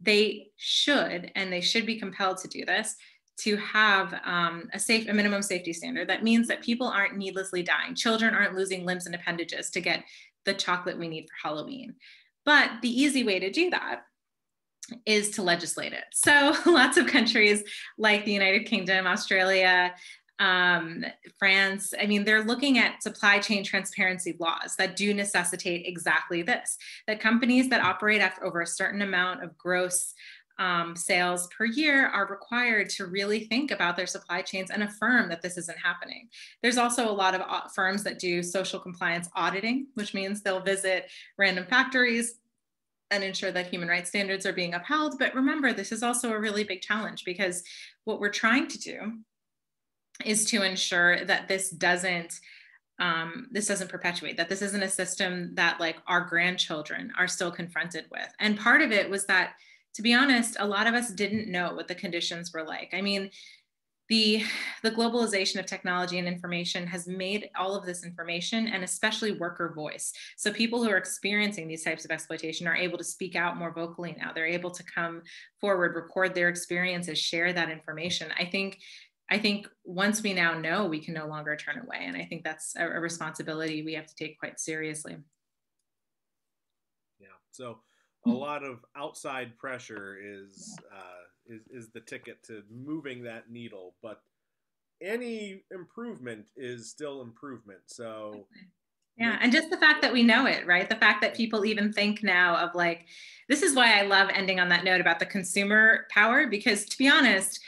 They should, and they should be compelled to do this, to have a minimum safety standard. That means that people aren't needlessly dying. Children aren't losing limbs and appendages to get the chocolate we need for Halloween. But the easy way to do that is to legislate it. So lots of countries like the United Kingdom, Australia, France, I mean, they're looking at supply chain transparency laws that do necessitate exactly this, that companies that operate after over a certain amount of gross sales per year are required to really think about their supply chains and affirm that this isn't happening. There's also a lot of firms that do social compliance auditing, which means they'll visit random factories and ensure that human rights standards are being upheld. But remember, this is also a really big challenge because what we're trying to do is to ensure that this doesn't perpetuate, that this isn't a system that like our grandchildren are still confronted with. And part of it was that, to be honest, a lot of us didn't know what the conditions were like. I mean, the globalization of technology and information has made all of this information, and especially worker voice. So people who are experiencing these types of exploitation are able to speak out more vocally now. They're able to come forward, record their experiences, share that information. I think once we now know, we can no longer turn away. And I think that's a responsibility we have to take quite seriously. Yeah. So a lot of outside pressure is the ticket to moving that needle, but any improvement is still improvement. So yeah, and just the fact that we know it, right? The fact that people even think now of like, this is why I love ending on that note about the consumer power, because to be honest,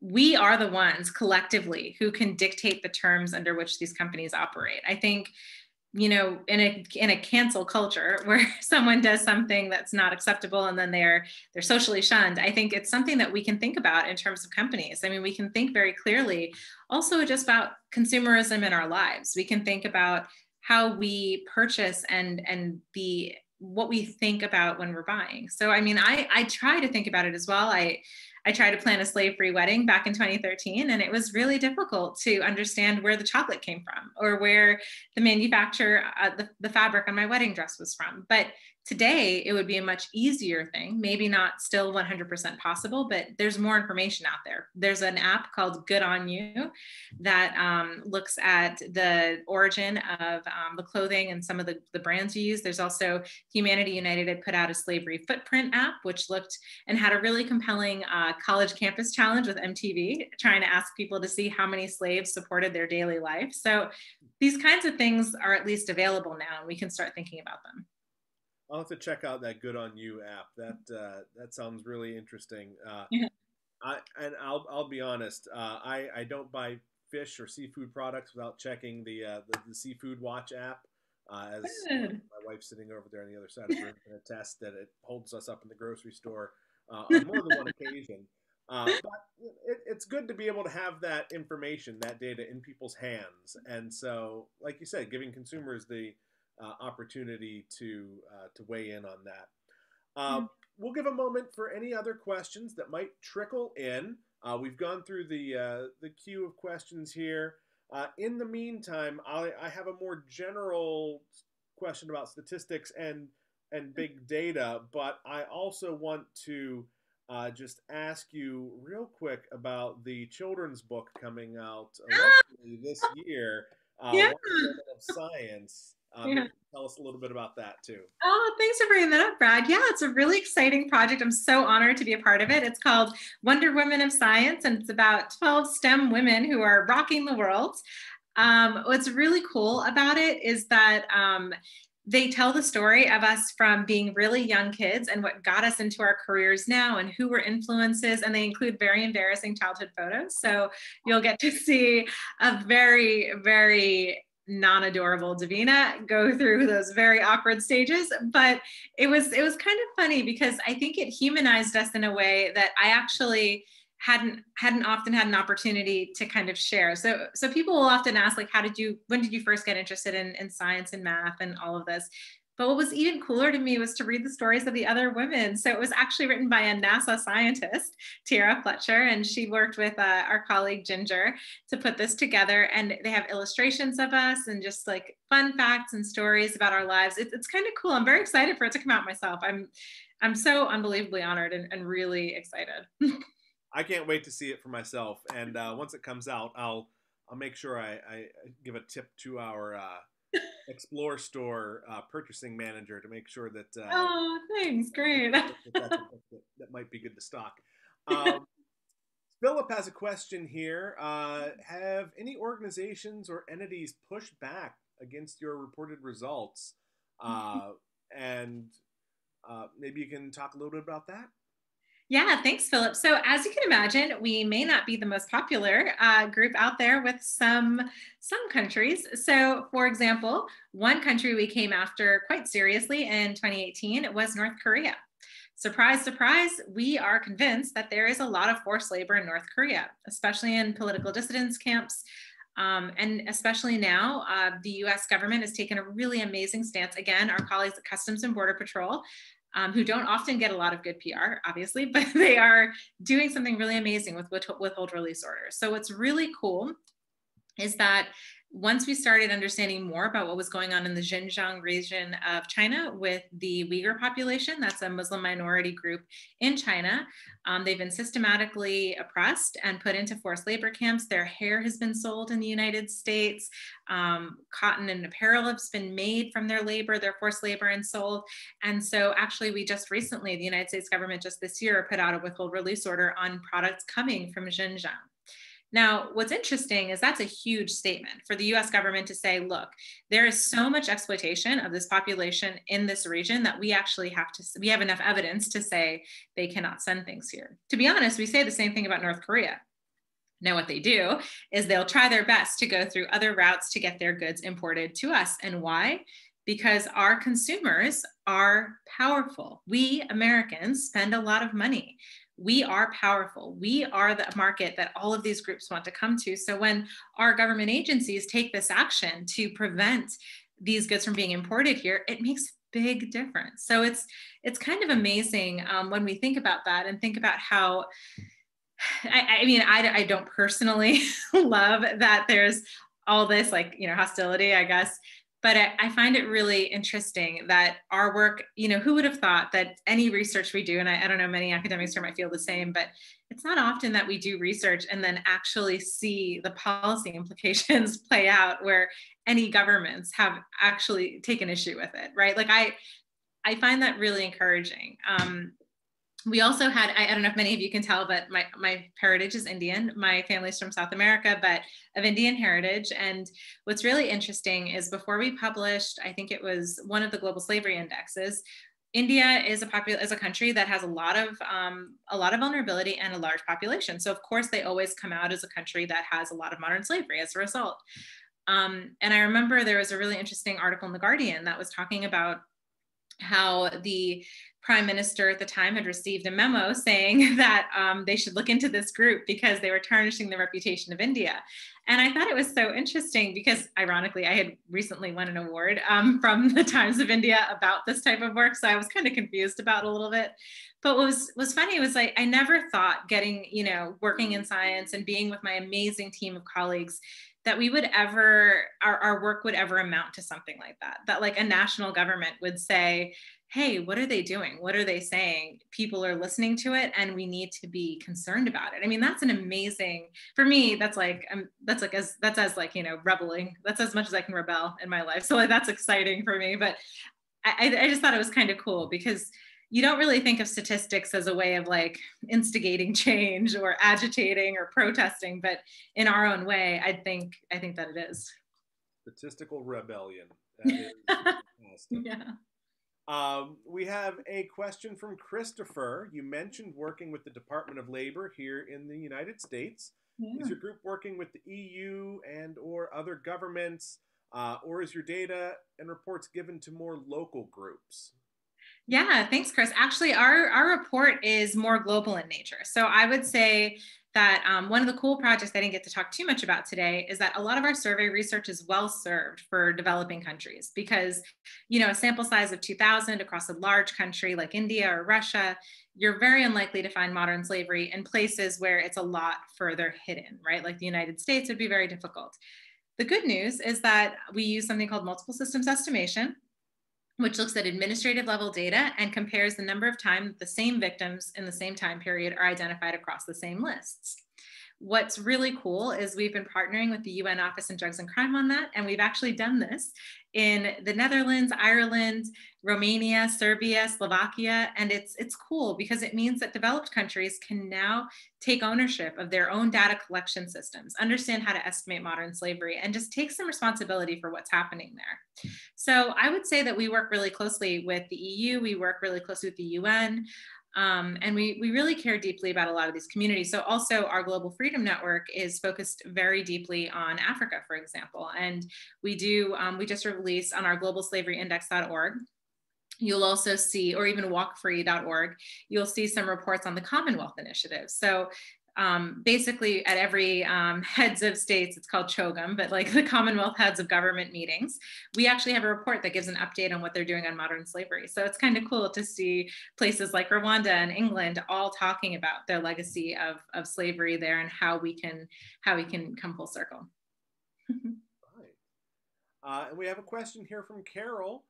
we are the ones collectively who can dictate the terms under which these companies operate. I think you know, in a cancel culture where someone does something that's not acceptable and then they're socially shunned. I think it's something that we can think about in terms of companies. I mean, we can think very clearly also just about consumerism in our lives. We can think about how we purchase and what we think about when we're buying. So, I mean, I try to think about it as well. I tried to plan a slave-free wedding back in 2013, and it was really difficult to understand where the chocolate came from or where the manufacturer, the fabric on my wedding dress was from. But today, it would be a much easier thing, maybe not still 100% possible, but there's more information out there. There's an app called Good On You that looks at the origin of the clothing and some of the brands you use. There's also Humanity United had put out a slavery footprint app, which looked and had a really compelling college campus challenge with MTV, trying to ask people to see how many slaves supported their daily life. So these kinds of things are at least available now, and we can start thinking about them. I'll have to check out that Good On You app. That sounds really interesting. Yeah. I'll be honest. I don't buy fish or seafood products without checking the Seafood Watch app. As my wife's sitting over there on the other side of the room can attest that it holds us up in the grocery store on more than one occasion. But it's good to be able to have that information, that data in people's hands. And so, like you said, giving consumers the opportunity to weigh in on that. We'll give a moment for any other questions that might trickle in. We've gone through the queue of questions here. In the meantime, I have a more general question about statistics and big data, but I also want to just ask you real quick about the children's book coming out this year, Wonder Women of Science. Tell us a little bit about that too. Oh, thanks for bringing that up, Brad. Yeah, it's a really exciting project. I'm so honored to be a part of it. It's called Wonder Women of Science, and it's about 12 STEM women who are rocking the world. What's really cool about it is that they tell the story of us from being really young kids and what got us into our careers now and who were influences, and they include very embarrassing childhood photos. So you'll get to see a very, very non-adorable Davina go through those very awkward stages, but it was kind of funny because I think it humanized us in a way that I actually hadn't often had an opportunity to kind of share. So people will often ask, like, when did you first get interested in science and math and all of this? But what was even cooler to me was to read the stories of the other women. So it was actually written by a NASA scientist, Tiara Fletcher, and she worked with our colleague Ginger to put this together. And they have illustrations of us and just like fun facts and stories about our lives. It's kind of cool. I'm very excited for it to come out myself. I'm so unbelievably honored and really excited. I can't wait to see it for myself. And once it comes out, I'll make sure I give a tip to our Explore Store purchasing manager to make sure that oh, thanks, great. that might be good to stock. Philip has a question here. Have any organizations or entities pushed back against your reported results? And maybe you can talk a little bit about that. Yeah, thanks, Philip. So as you can imagine, we may not be the most popular group out there with some countries. So for example, one country we came after quite seriously in 2018 was North Korea. Surprise, surprise, we are convinced that there is a lot of forced labor in North Korea, especially in political dissidence camps. And especially now, the US government has taken a really amazing stance. Again, our colleagues at Customs and Border Patrol, who don't often get a lot of good PR, obviously, but they are doing something really amazing with withhold release orders. So what's really cool is that once we started understanding more about what was going on in the Xinjiang region of China with the Uyghur population, that's a Muslim minority group in China, they've been systematically oppressed and put into forced labor camps. Their hair has been sold in the United States. Cotton and apparel has been made from their labor, their forced labor, and sold. And so actually we just recently, the United States government just this year put out a withhold release order on products coming from Xinjiang. Now, what's interesting is that's a huge statement for the US government to say, look, there is so much exploitation of this population in this region that we actually we have enough evidence to say they cannot send things here. To be honest, we say the same thing about North Korea. Now, what they do is they'll try their best to go through other routes to get their goods imported to us. And why? Because our consumers are powerful. We Americans spend a lot of money. We are powerful. We are the market that all of these groups want to come to. So when our government agencies take this action to prevent these goods from being imported here, it makes a big difference. So it's kind of amazing when we think about that and think about how, I mean, I don't personally love that there's all this like, hostility, I guess. But I find it really interesting that our work, who would have thought that any research we do, and I don't know, many academics here might feel the same, but it's not often that we do research and then actually see the policy implications play out where any governments have actually taken issue with it, right? Like I find that really encouraging. We also had, I don't know if many of you can tell, but my heritage is Indian. My family's from South America, but of Indian heritage. And what's really interesting is before we published, I think it was one of the global slavery indexes, India is a country that has a lot of vulnerability and a large population. So of course they always come out as a country that has a lot of modern slavery as a result. And I remember there was a really interesting article in The Guardian that was talking about how the prime minister at the time had received a memo saying that they should look into this group because they were tarnishing the reputation of India. And I thought it was so interesting because ironically, I had recently won an award from the Times of India about this type of work. So I was kind of confused about it a little bit. But what was funny was I never thought getting, working in science and being with my amazing team of colleagues that we would ever, our work would ever amount to something like that like a national government would say, hey, what are they doing? What are they saying? People are listening to it and we need to be concerned about it. I mean, that's an amazing, for me, that's as rebelling. That's as much as I can rebel in my life. So like, that's exciting for me. But I just thought it was kind of cool because you don't really think of statistics as a way of like instigating change or agitating or protesting, but in our own way, I think that it is. Statistical rebellion. That is fantastic. Yeah. We have a question from Christopher. You mentioned working with the Department of Labor here in the United States. Yeah. Is your group working with the EU and or other governments, or is your data and reports given to more local groups? Yeah, thanks, Chris. Actually, our report is more global in nature. So I would say that one of the cool projects I didn't get to talk too much about today is that a lot of our survey research is well served for developing countries because, a sample size of 2,000 across a large country like India or Russia, you're very unlikely to find modern slavery in places where it's a lot further hidden, right? Like the United States would be very difficult. The good news is that we use something called multiple systems estimation, which looks at administrative level data and compares the number of times the same victims in the same time period are identified across the same lists. What's really cool is we've been partnering with the UN Office on Drugs and Crime on that, and we've actually done this in the Netherlands, Ireland, Romania, Serbia, Slovakia, and it's cool because it means that developed countries can now take ownership of their own data collection systems, understand how to estimate modern slavery, and just take some responsibility for what's happening there. So I would say that we work really closely with the EU, we work really closely with the UN, and we really care deeply about a lot of these communities. So also our Global Freedom Network is focused very deeply on Africa, for example. And we just released on our globalslaveryindex.org. You'll also see, or even walkfree.org, you'll see some reports on the Commonwealth Initiative. So basically at every heads of states, it's called CHOGM, but like the Commonwealth heads of government meetings, we actually have a report that gives an update on what they're doing on modern slavery. So it's kind of cool to see places like Rwanda and England all talking about their legacy of slavery there and how we can come full circle. Right. And we have a question here from Carol.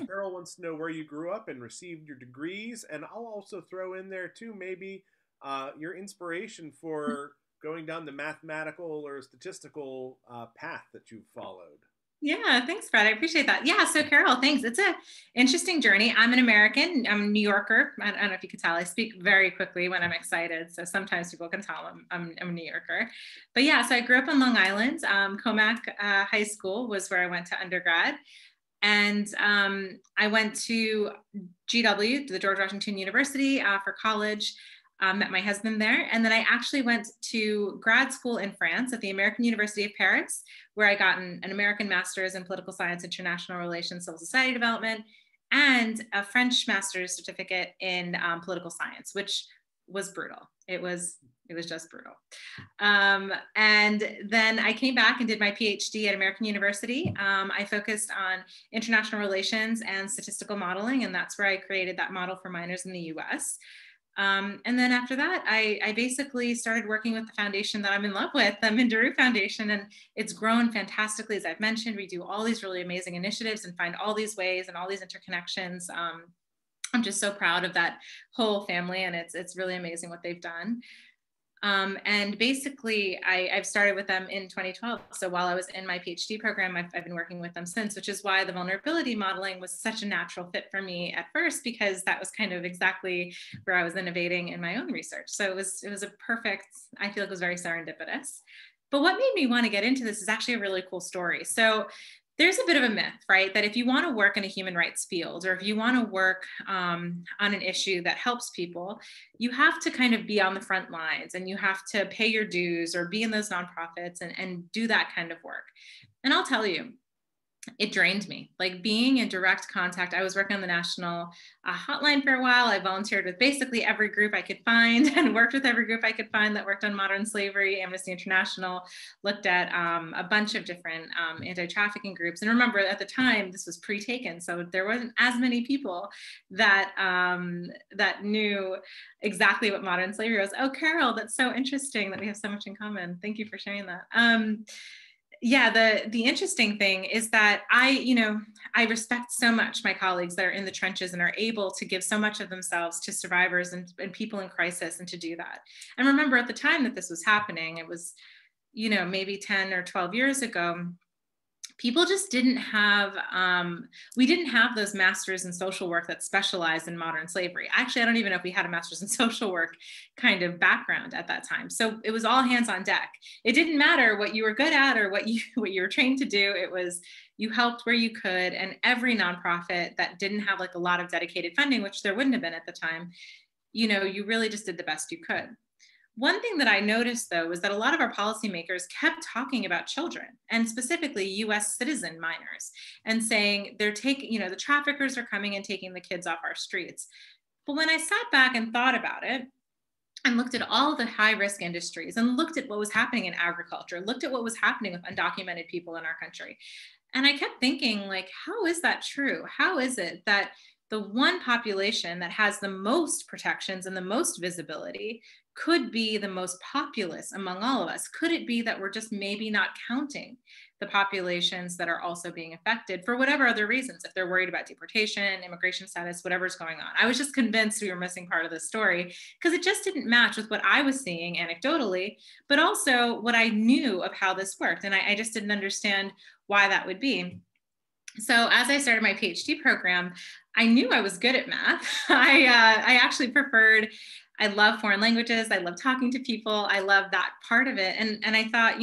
Carol wants to know where you grew up and received your degrees. And I'll also throw in there too, maybe your inspiration for going down the mathematical or statistical path that you've followed. Yeah, thanks, Fred. I appreciate that. Yeah, so Carol, thanks. It's an interesting journey. I'm an American. I'm a New Yorker. I don't know if you could tell. I speak very quickly when I'm excited. So sometimes people can tell I'm a New Yorker. But yeah, so I grew up on Long Island. Comac High School was where I went to undergrad. And I went to GW, the George Washington University, for college. met my husband there. And then I actually went to grad school in France at the American University of Paris, where I got an American master's in political science, international relations, civil society development, and a French master's certificate in political science, which was brutal. It was just brutal. And then I came back and did my PhD at American University. I focused on international relations and statistical modeling, and that's where I created that model for minors in the US. And then after that, I basically started working with the foundation that I'm in love with, the Mindaroo Foundation, and it's grown fantastically. As I've mentioned, we do all these really amazing initiatives and find all these ways and all these interconnections. I'm just so proud of that whole family, and it's really amazing what they've done. And basically, I've started with them in 2012. So while I was in my PhD program, I've been working with them since, which is why the vulnerability modeling was such a natural fit for me at first, because that was kind of exactly where I was innovating in my own research. So it was a perfect, I feel like it was very serendipitous. But what made me want to get into this is actually a really cool story. So there's a bit of a myth, right? That if you want to work in a human rights field, or if you want to work on an issue that helps people, you have to kind of be on the front lines, and you have to pay your dues or be in those nonprofits and do that kind of work. And I'll tell you, it drained me. Like, being in direct contact. I was working on the national hotline for a while. I volunteered with basically every group I could find and worked with every group I could find that worked on modern slavery. Amnesty International, looked at a bunch of different anti-trafficking groups. And remember, at the time, this was pre-Taken, so there wasn't as many people that that knew exactly what modern slavery was. Oh, Carol, that's so interesting that we have so much in common. Thank you for sharing that. Yeah, the interesting thing is that I respect so much my colleagues that are in the trenches and are able to give so much of themselves to survivors and people in crisis, and to do that. And remember, at the time that this was happening, it was, maybe 10 or 12 years ago, people just didn't have, we didn't have those masters in social work that specialized in modern slavery. Actually, I don't even know if we had a master's in social work kind of background at that time. So it was all hands on deck. It didn't matter what you were good at or what you were trained to do. It was, you helped where you could. And every nonprofit that didn't have like a lot of dedicated funding, which there wouldn't have been at the time, you really just did the best you could. One thing that I noticed, though, was that a lot of our policymakers kept talking about children, and specifically US citizen minors, and saying they're taking, the traffickers are coming and taking the kids off our streets. But when I sat back and thought about it, and looked at all the high risk industries, and looked at what was happening in agriculture, looked at what was happening with undocumented people in our country, and I kept thinking, like, how is that true? How is it that the one population that has the most protections and the most visibility could be the most populous among all of us? Could it be that we're just maybe not counting the populations that are also being affected for whatever other reasons, if they're worried about deportation, immigration status, whatever's going on? I was just convinced we were missing part of the story, because it just didn't match with what I was seeing anecdotally, but also what I knew of how this worked. And I just didn't understand why that would be. So as I started my PhD program, I knew I was good at math. I actually preferred, I love foreign languages. I love talking to people. I love that part of it. And I thought,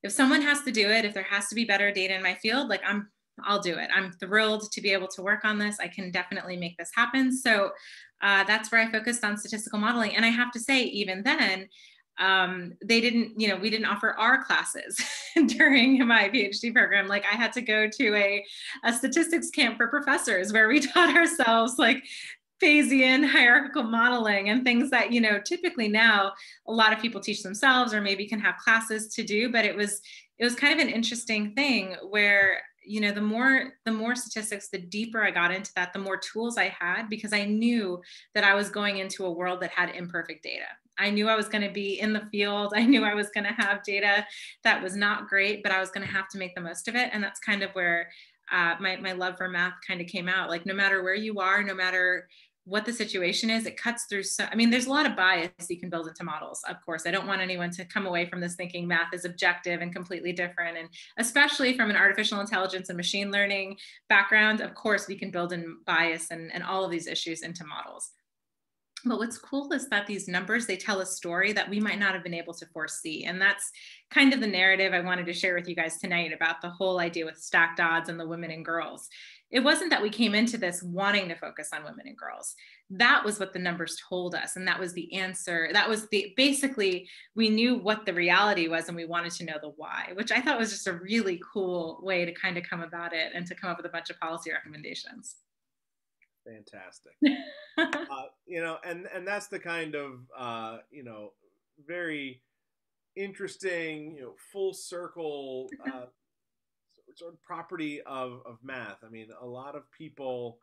if someone has to do it, if there has to be better data in my field, like I'll do it. I'm thrilled to be able to work on this. I can definitely make this happen. So that's where I focused on statistical modeling. And I have to say, even then, we didn't offer R classes during my PhD program. Like, I had to go to a statistics camp for professors where we taught ourselves like Bayesian hierarchical modeling and things that, typically now a lot of people teach themselves or maybe can have classes to do. But it was kind of an interesting thing where, the more statistics, the deeper I got into that, the more tools I had, because I knew that I was going into a world that had imperfect data. I knew I was going to be in the field. I knew I was going to have data that was not great, but I was going to have to make the most of it. And that's kind of where my love for math kind of came out. Like, no matter where you are, no matter what the situation is, it cuts through. There's a lot of bias you can build into models. Of course, I don't want anyone to come away from this thinking math is objective and completely different. And especially from an artificial intelligence and machine learning background, of course, we can build in bias and all of these issues into models. But what's cool is that these numbers, they tell a story that we might not have been able to foresee. And that's kind of the narrative I wanted to share with you guys tonight about the whole idea with stacked odds and the women and girls, it wasn't that we came into this wanting to focus on women and girls. That was what the numbers told us. And that was the answer. That was basically, we knew what the reality was and we wanted to know the why, which I thought was just a really cool way to kind of come about it and to come up with a bunch of policy recommendations. Fantastic. And that's the kind of, very interesting, full circle sort of property of math. I mean, a lot of people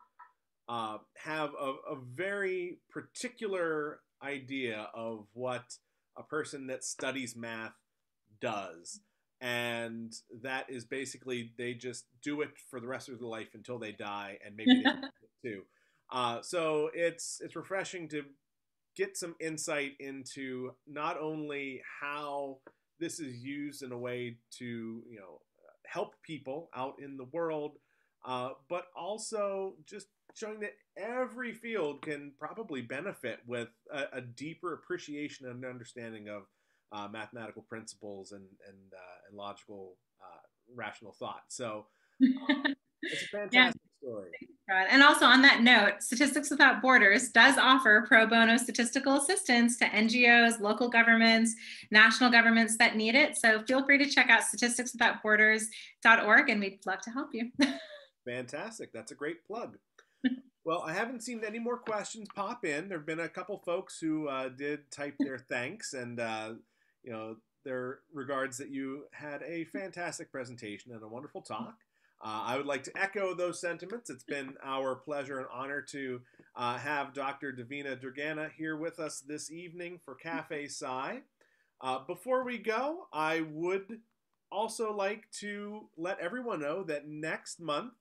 have a very particular idea of what a person that studies math does. And that is basically, they just do it for the rest of their life until they die, and maybe they do it too. So it's refreshing to get some insight into not only how this is used in a way to, help people out in the world, but also just showing that every field can probably benefit with a deeper appreciation and understanding of mathematical principles and logical, rational thought. So it's a fantastic story. And also on that note, Statistics Without Borders does offer pro bono statistical assistance to NGOs, local governments, national governments that need it. So feel free to check out statisticswithoutborders.org, and we'd love to help you. Fantastic. That's a great plug. Well, I haven't seen any more questions pop in. There have been a couple folks who did type their thanks and, their regards that you had a fantastic presentation and a wonderful talk. I would like to echo those sentiments. It's been our pleasure and honor to have Dr. Davina Durgana here with us this evening for Café Sci. Before we go, I would also like to let everyone know that next month,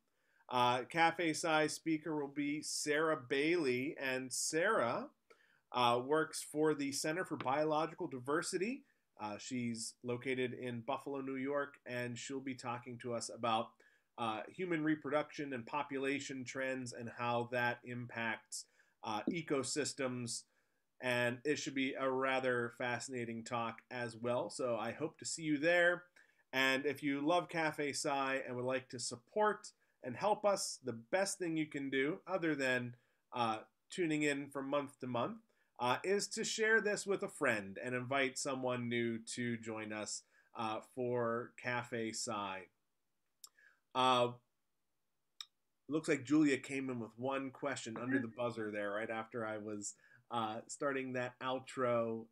Café Sci speaker will be Sarah Bailey, and Sarah works for the Center for Biological Diversity. She's located in Buffalo, New York, and she'll be talking to us about human reproduction and population trends and how that impacts ecosystems. And it should be a rather fascinating talk as well. So I hope to see you there. And if you love Café Sci and would like to support and help us, the best thing you can do, other than tuning in from month to month, is to share this with a friend and invite someone new to join us for Café Sci. Looks like Julia came in with one question under the buzzer there right after I was starting that outro.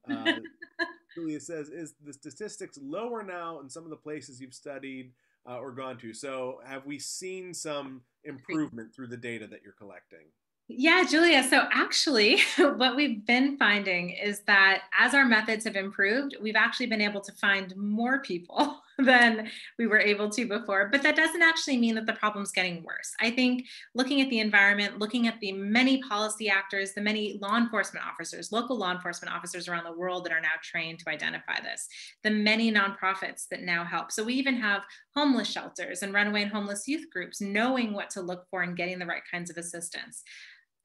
Julia says, is the statistics lower now in some of the places you've studied or gone to? So have we seen some improvement through the data that you're collecting? Yeah, Julia. So actually, what we've been finding is that as our methods have improved, we've actually been able to find more people than we were able to before. But that doesn't actually mean that the problem's getting worse. I think looking at the environment, looking at the many policy actors, the many law enforcement officers, local law enforcement officers around the world that are now trained to identify this, the many nonprofits that now help. So we even have homeless shelters and runaway and homeless youth groups knowing what to look for and getting the right kinds of assistance.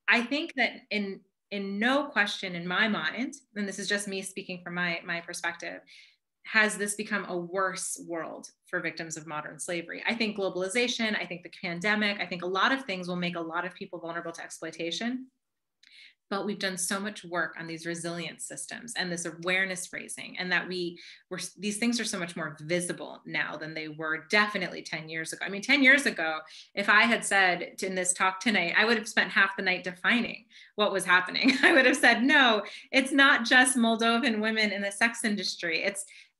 I think that in no question in my mind, and this is just me speaking from my perspective, has this become a worse world for victims of modern slavery. I think globalization, I think the pandemic, I think a lot of things will make a lot of people vulnerable to exploitation. But we've done so much work on these resilience systems and this awareness raising, and that these things are so much more visible now than they were definitely 10 years ago. I mean, 10 years ago, if I had said in this talk tonight, I would have spent half the night defining what was happening. I would have said, no, it's not just Moldovan women in the sex industry.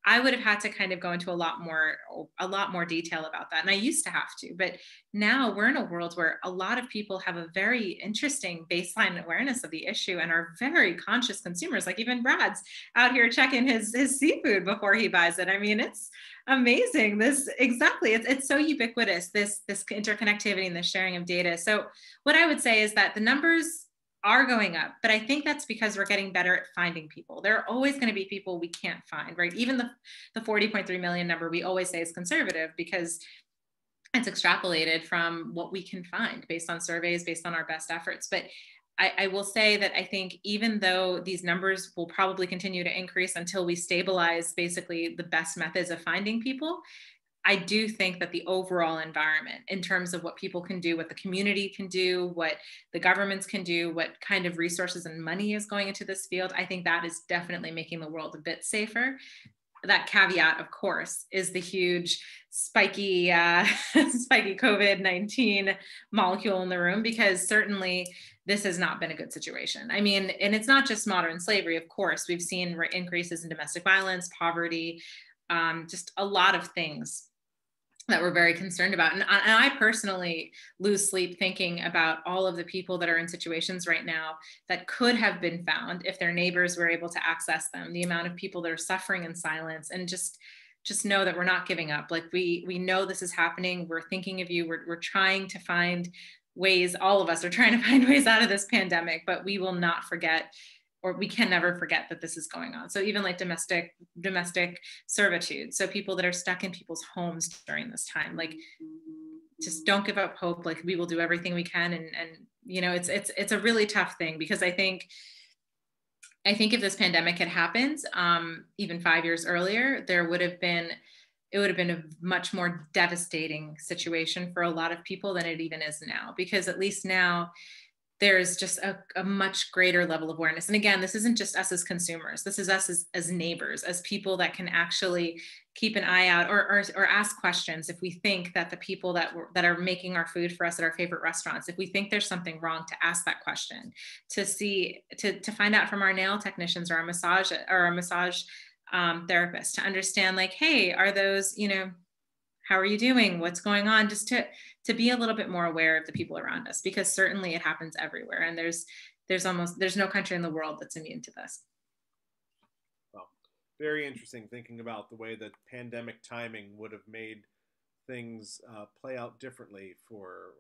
I would have had to kind of go into a lot more detail about that. And I used to have to, but now we're in a world where a lot of people have a very interesting baseline awareness of the issue and are very conscious consumers. Like even Brad's out here checking his seafood before he buys it. I mean, it's amazing. It's so ubiquitous, this interconnectivity and the sharing of data. So what I would say is that the numbers are going up, but I think that's because we're getting better at finding people. There are always going to be people we can't find, right? Even the 40.3 million number we always say is conservative because it's extrapolated from what we can find based on surveys, based on our best efforts. But I will say that I think even though these numbers will probably continue to increase until we stabilize basically the best methods of finding people, I do think that the overall environment, in terms of what people can do, what the community can do, what the governments can do, what kind of resources and money is going into this field, I think that is definitely making the world a bit safer. That caveat, of course, is the huge spiky COVID-19 molecule in the room, because certainly this has not been a good situation. I mean, and it's not just modern slavery, of course. We've seen increases in domestic violence, poverty, just a lot of things that we're very concerned about. And I personally lose sleep thinking about all of the people that are in situations right now that could have been found if their neighbors were able to access them, the amount of people that are suffering in silence, and just know that we're not giving up. Like we know this is happening. We're thinking of you. We're trying to find ways, all of us are trying to find ways out of this pandemic, but we will not forget, or we can never forget, that this is going on. So even like domestic servitude. So people that are stuck in people's homes during this time, like just don't give up hope. Like we will do everything we can. And you know, it's a really tough thing, because I think if this pandemic had happened even 5 years earlier, it would have been a much more devastating situation for a lot of people than it even is now, because at least now there's just a much greater level of awareness. And again, this isn't just us as consumers. This is us as neighbors, as people that can actually keep an eye out or ask questions. If we think that the people that are making our food for us at our favorite restaurants, if we think there's something wrong, to ask that question, to find out from our nail technicians or our massage therapist, to understand, like, hey, are those, you know, how are you doing? What's going on? Just to be a little bit more aware of the people around us, because certainly it happens everywhere. And there's no country in the world that's immune to this. Well, very interesting thinking about the way that pandemic timing would have made things play out differently for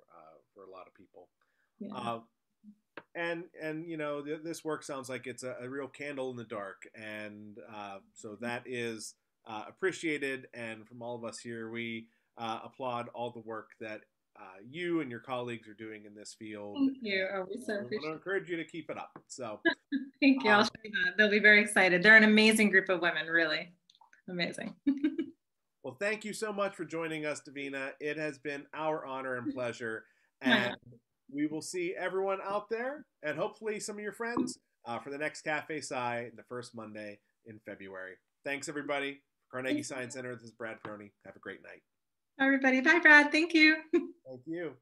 a lot of people. Yeah. And you know, this work sounds like it's a real candle in the dark. And so that is appreciated, and from all of us here, we applaud all the work that you and your colleagues are doing in this field. Thank you. Oh, we so appreciate it. We want to encourage you to keep it up. So thank you. I'll show you that. They'll be very excited. They're an amazing group of women, really amazing. Well, thank you so much for joining us, Davina. It has been our honor and pleasure, and we will see everyone out there, and hopefully some of your friends, for the next Café Sci, the first Monday in February. Thanks, everybody. Carnegie Science Center, this is Brad Proney. Have a great night. Everybody. Bye, Brad. Thank you. Thank you.